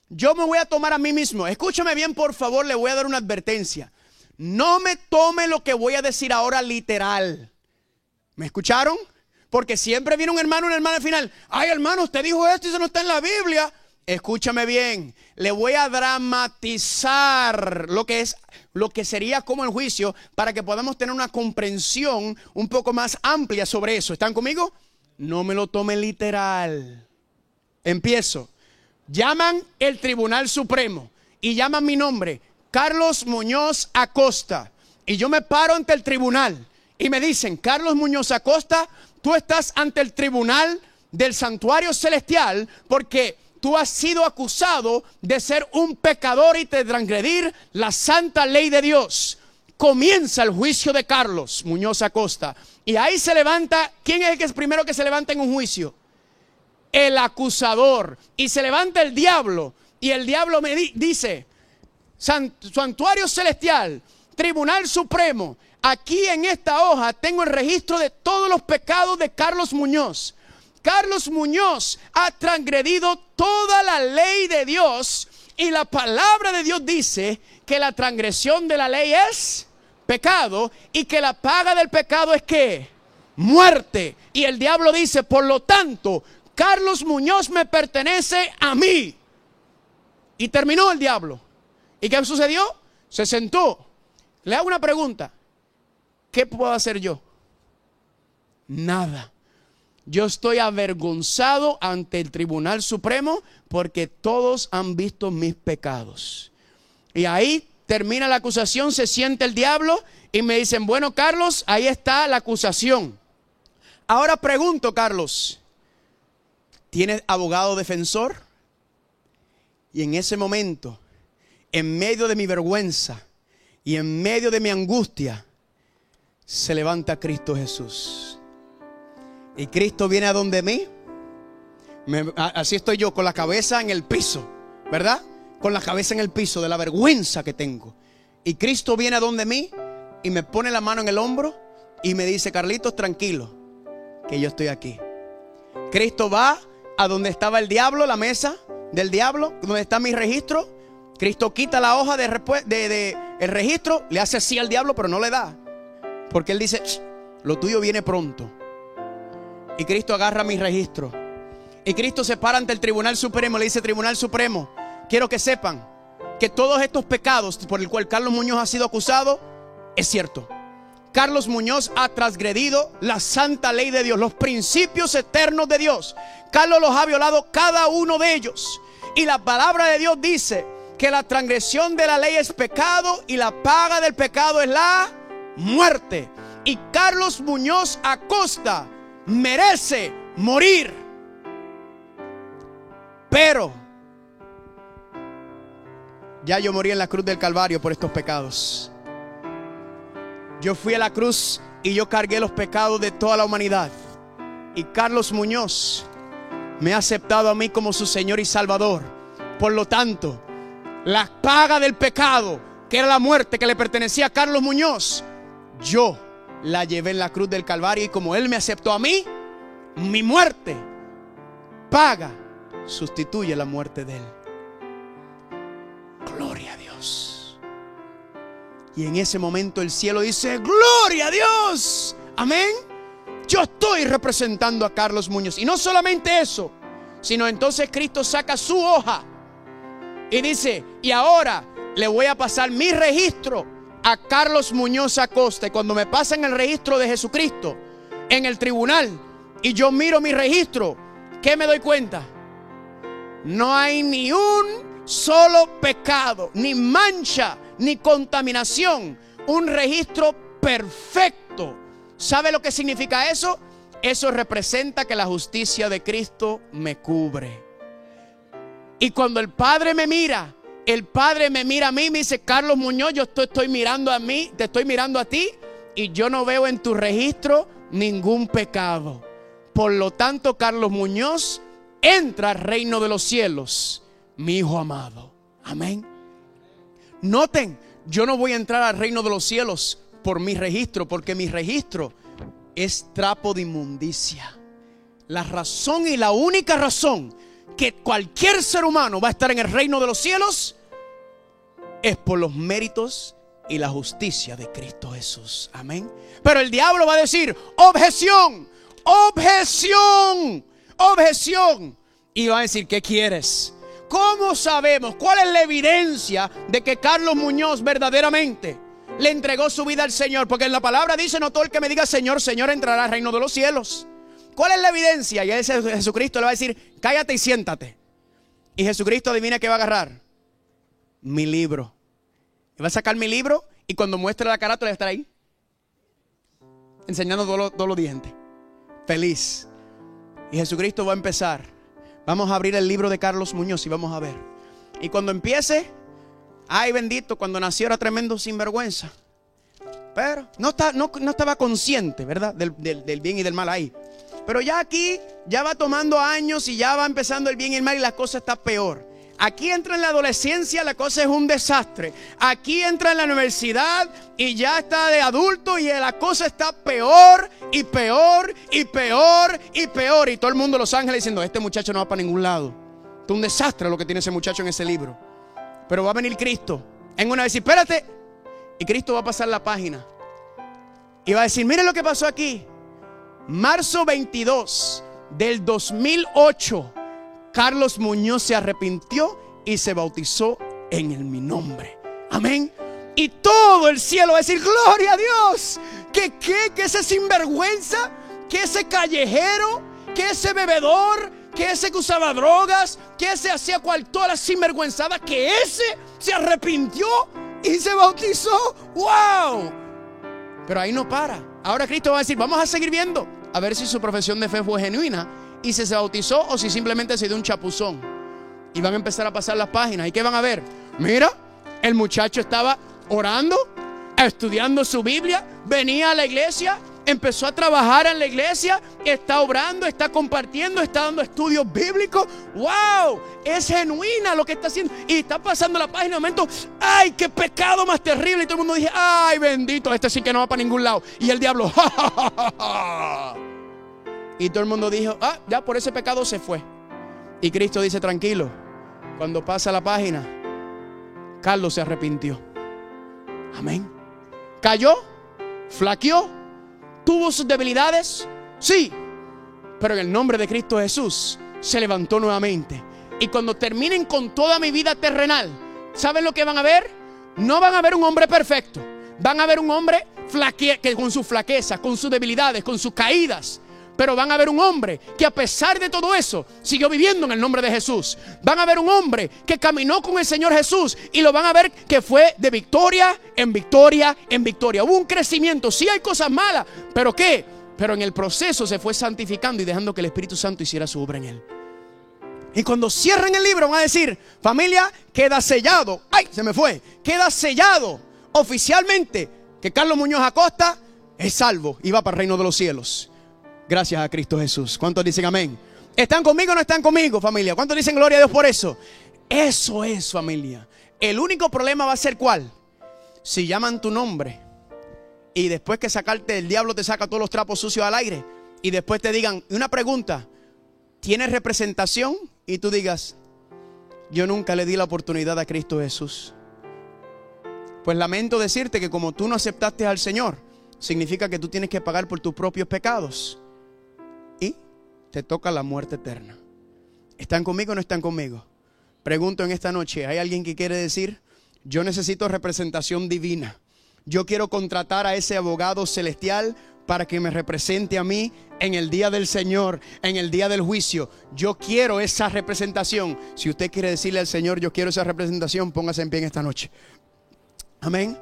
Yo me voy a tomar a mí mismo. Escúchame bien, por favor, le voy a dar una advertencia. No me tome lo que voy a decir ahora literal. ¿Me escucharon? Porque siempre viene un hermano o una hermana al final. Ay, hermano, usted dijo esto y eso no está en la Biblia. Escúchame bien, le voy a dramatizar lo que sería como el juicio, para que podamos tener una comprensión un poco más amplia sobre eso. ¿Están conmigo? No me lo tomen literal. Empiezo. Llaman el Tribunal Supremo y llaman mi nombre, Carlos Muñoz Acosta, y yo me paro ante el tribunal y me dicen, Carlos Muñoz Acosta, tú estás ante el tribunal del santuario celestial porque tú has sido acusado de ser un pecador y de transgredir la santa ley de Dios. Comienza el juicio de Carlos Muñoz Acosta. Y ahí se levanta, ¿quién es el que es primero que se levanta en un juicio? El acusador. Y se levanta el diablo. Y el diablo me dice, santuario celestial, Tribunal Supremo, aquí en esta hoja tengo el registro de todos los pecados de Carlos Muñoz. Carlos Muñoz ha transgredido toda la ley de Dios, y la palabra de Dios dice que la transgresión de la ley es pecado y que la paga del pecado es ¿qué? Muerte. Y el diablo dice, por lo tanto, Carlos Muñoz me pertenece a mí. Y terminó el diablo. ¿Y qué sucedió? Se sentó. Le hago una pregunta. ¿Qué puedo hacer yo? Nada. Yo estoy avergonzado ante el Tribunal Supremo porque todos han visto mis pecados. Y ahí termina la acusación, se siente el diablo y me dicen, bueno, Carlos, ahí está la acusación. Ahora pregunto, Carlos, ¿tienes abogado defensor? Y en ese momento, en medio de mi vergüenza y en medio de mi angustia, se levanta Cristo Jesús. Y Cristo viene a donde mí. Así estoy yo, con la cabeza en el piso, ¿verdad? Con la cabeza en el piso de la vergüenza que tengo. Y Cristo viene a donde mí y me pone la mano en el hombro y me dice, Carlitos, tranquilo, que yo estoy aquí. Cristo va a donde estaba el diablo, la mesa del diablo, donde está mi registro. Cristo quita la hoja de el registro, le hace así al diablo, pero no le da. Porque él dice, lo tuyo viene pronto. Y Cristo agarra mi registro. Y Cristo se para ante el Tribunal Supremo. Le dice, Tribunal Supremo, quiero que sepan que todos estos pecados por el cual Carlos Muñoz ha sido acusado, es cierto. Carlos Muñoz ha transgredido la santa ley de Dios, los principios eternos de Dios. Carlos los ha violado cada uno de ellos. Y la palabra de Dios dice que la transgresión de la ley es pecado y la paga del pecado es la muerte. Y Carlos Muñoz Acosta merece morir. Pero ya yo morí en la cruz del Calvario por estos pecados. Yo fui a la cruz y yo cargué los pecados de toda la humanidad. Y Carlos Muñoz me ha aceptado a mí como su Señor y Salvador. Por lo tanto, la paga del pecado, que era la muerte que le pertenecía a Carlos Muñoz, yo la llevé en la cruz del Calvario. Y como Él me aceptó a mí, mi muerte paga, sustituye la muerte de Él. Gloria a Dios. Y en ese momento el cielo dice: ¡gloria a Dios! Amén. Yo estoy representando a Carlos Muñoz. Y no solamente eso, sino entonces Cristo saca su hoja y dice: y ahora le voy a pasar mi registro a Carlos Muñoz Acosta. Y cuando me pasan el registro de Jesucristo en el tribunal y yo miro mi registro, ¿qué me doy cuenta? No hay ni un solo pecado, ni mancha, ni contaminación. Un registro perfecto. ¿Sabe lo que significa eso? Eso representa que la justicia de Cristo me cubre. Y cuando el Padre me mira, el Padre me mira a mí y me dice: Carlos Muñoz, yo te estoy mirando a mí, te estoy mirando a ti, y yo no veo en tu registro ningún pecado. Por lo tanto, Carlos Muñoz entra al reino de los cielos, mi hijo amado. Amén. Noten, yo no voy a entrar al reino de los cielos por mi registro, porque mi registro es trapo de inmundicia. La razón y la única razón que cualquier ser humano va a estar en el reino de los cielos es por los méritos y la justicia de Cristo Jesús. Amén. Pero el diablo va a decir: objeción, objeción, objeción. Y va a decir: ¿qué quieres? ¿Cómo sabemos? ¿Cuál es la evidencia de que Carlos Muñoz verdaderamente le entregó su vida al Señor? Porque en la palabra dice: no todo el que me diga Señor, Señor entrará al reino de los cielos. ¿Cuál es la evidencia? Y ese Jesucristo le va a decir: cállate y siéntate. Y Jesucristo, adivina qué va a agarrar: mi libro. Y va a sacar mi libro, y cuando muestre la carátula va a estar ahí enseñando todos los dientes, feliz. Y Jesucristo va a empezar: vamos a abrir el libro de Carlos Muñoz y vamos a ver. Y cuando empiece, ay bendito, cuando nació era tremendo sinvergüenza, pero no estaba consciente, ¿verdad? Del bien y del mal ahí. Pero ya aquí, ya va tomando años y ya va empezando el bien y el mal, y la cosa está peor. Aquí entra en la adolescencia, la cosa es un desastre. Aquí entra en la universidad y ya está de adulto y la cosa está peor y peor y peor y peor. Y todo el mundo, los ángeles, diciendo: este muchacho no va para ningún lado. Es un desastre lo que tiene ese muchacho en ese libro. Pero va a venir Cristo en una vez y espérate. Y Cristo va a pasar la página y va a decir: miren lo que pasó aquí. Marzo 22 del 2008, Carlos Muñoz se arrepintió y se bautizó en mi nombre. Amén. Y todo el cielo va a decir: gloria a Dios. Que ese sinvergüenza, que ese callejero, que ese bebedor, que ese que usaba drogas, que ese hacía todas las sinvergüenzadas, que ese se arrepintió y se bautizó. ¡Wow! Pero ahí no para. Ahora Cristo va a decir: vamos a seguir viendo a ver si su profesión de fe fue genuina y si se bautizó o si simplemente se dio un chapuzón. Y van a empezar a pasar las páginas. ¿Y qué van a ver? Mira, el muchacho estaba orando, estudiando su Biblia, venía a la iglesia, empezó a trabajar en la iglesia, está obrando, está compartiendo, está dando estudios bíblicos. ¡Wow! Es genuina lo que está haciendo. Y está pasando la página, de momento, ¡ay, qué pecado más terrible! Y todo el mundo dice: ¡ay, bendito! Este sí que no va para ningún lado. Y el diablo, ¡ja, ja, ja, ja, ja! Y todo el mundo dijo: ah, ya por ese pecado se fue. Y Cristo dice: tranquilo. Cuando pasa la página, Carlos se arrepintió. Amén. Cayó, flaqueó, tuvo sus debilidades, sí, pero en el nombre de Cristo Jesús se levantó nuevamente. Y cuando terminen con toda mi vida terrenal, ¿saben lo que van a ver? No van a ver un hombre perfecto. Van a ver un hombre que con sus flaquezas, con sus debilidades, con sus caídas. Pero van a ver un hombre que a pesar de todo eso siguió viviendo en el nombre de Jesús. Van a ver un hombre que caminó con el Señor Jesús y lo van a ver que fue de victoria en victoria en victoria. Hubo un crecimiento, sí hay cosas malas, pero ¿qué? Pero en el proceso se fue santificando y dejando que el Espíritu Santo hiciera su obra en él. Y cuando cierren el libro van a decir: familia, queda sellado. ¡Ay, se me fue! Queda sellado oficialmente que Carlos Muñoz Acosta es salvo y va para el reino de los cielos. Gracias a Cristo Jesús. ¿Cuántos dicen amén? ¿Están conmigo o no están conmigo, familia? ¿Cuántos dicen gloria a Dios por eso? Eso es, familia. El único problema va a ser ¿cuál? Si llaman tu nombre y después que sacarte, el diablo te saca todos los trapos sucios al aire y después te digan una pregunta: ¿tienes representación? Y tú digas: yo nunca le di la oportunidad a Cristo Jesús. Pues lamento decirte que como tú no aceptaste al Señor, significa que tú tienes que pagar por tus propios pecados y te toca la muerte eterna. ¿Están conmigo o no están conmigo? Pregunto en esta noche, ¿hay alguien que quiere decir: yo necesito representación divina? Yo quiero contratar a ese abogado celestial para que me represente a mí en el día del Señor, en el día del juicio. Yo quiero esa representación. Si usted quiere decirle al Señor: yo quiero esa representación, póngase en pie en esta noche. Amén.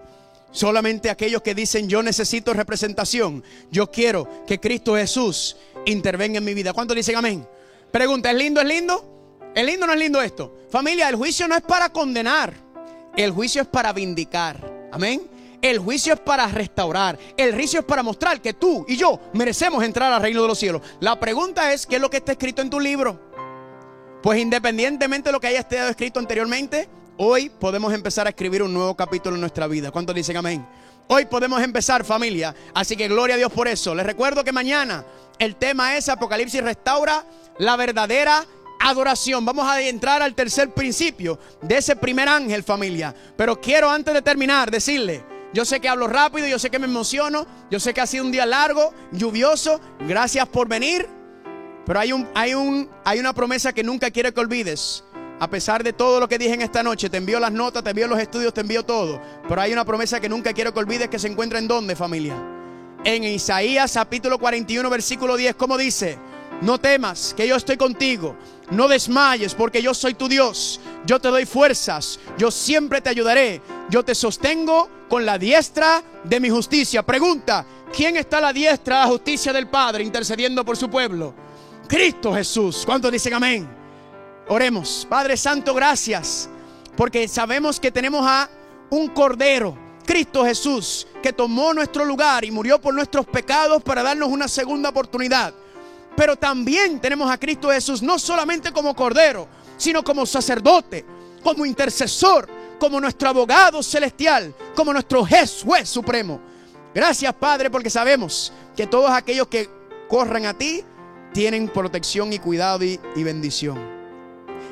Solamente aquellos que dicen: yo necesito representación, yo quiero que Cristo Jesús intervenga en mi vida. ¿Cuántos dicen amén? Pregunta, ¿es lindo? ¿Es lindo? ¿Es lindo o no es lindo esto? Familia, el juicio no es para condenar, el juicio es para vindicar. Amén. El juicio es para restaurar. El juicio es para mostrar que tú y yo merecemos entrar al reino de los cielos. La pregunta es: ¿qué es lo que está escrito en tu libro? Pues independientemente de lo que haya estado escrito anteriormente, hoy podemos empezar a escribir un nuevo capítulo en nuestra vida. ¿Cuántos dicen amén? Hoy podemos empezar, familia. Así que gloria a Dios por eso. Les recuerdo que mañana el tema es Apocalipsis restaura la verdadera adoración. Vamos a entrar al tercer principio de ese primer ángel, familia. Pero quiero, antes de terminar, decirle: yo sé que hablo rápido, yo sé que me emociono, yo sé que ha sido un día largo, lluvioso. Gracias por venir. Pero hay una promesa que nunca quiero que olvides. A pesar de todo lo que dije en esta noche, te envío las notas, te envío los estudios, te envío todo. Pero hay una promesa que nunca quiero que olvides, que se encuentra ¿en dónde, familia? En Isaías capítulo 41, versículo 10, ¿cómo dice? No temas, que yo estoy contigo. No desmayes, porque yo soy tu Dios. Yo te doy fuerzas. Yo siempre te ayudaré. Yo te sostengo con la diestra de mi justicia. Pregunta: ¿quién está a la diestra de la justicia del Padre intercediendo por su pueblo? Cristo Jesús. ¿Cuántos dicen amén? Oremos. Padre Santo, gracias, porque sabemos que tenemos a un Cordero, Cristo Jesús, que tomó nuestro lugar y murió por nuestros pecados para darnos una segunda oportunidad. Pero también tenemos a Cristo Jesús no solamente como Cordero, sino como sacerdote, como intercesor, como nuestro abogado celestial, como nuestro juez supremo. Gracias, Padre, porque sabemos que todos aquellos que corren a ti tienen protección y cuidado y bendición.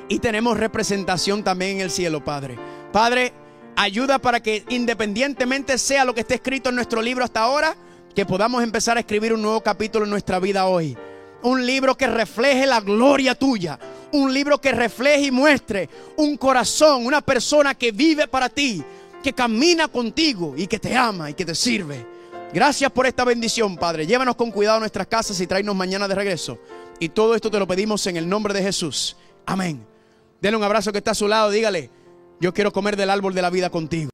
Y tenemos representación también en el cielo, Padre. Padre, ayuda para que, independientemente sea lo que esté escrito en nuestro libro hasta ahora, que podamos empezar a escribir un nuevo capítulo en nuestra vida hoy. Un libro que refleje la gloria tuya. Un libro que refleje y muestre un corazón, una persona que vive para ti, que camina contigo y que te ama y que te sirve. Gracias por esta bendición, Padre. Llévanos con cuidado a nuestras casas y tráenos mañana de regreso. Y todo esto te lo pedimos en el nombre de Jesús. Amén. Denle un abrazo que está a su lado. Dígale: yo quiero comer del árbol de la vida contigo.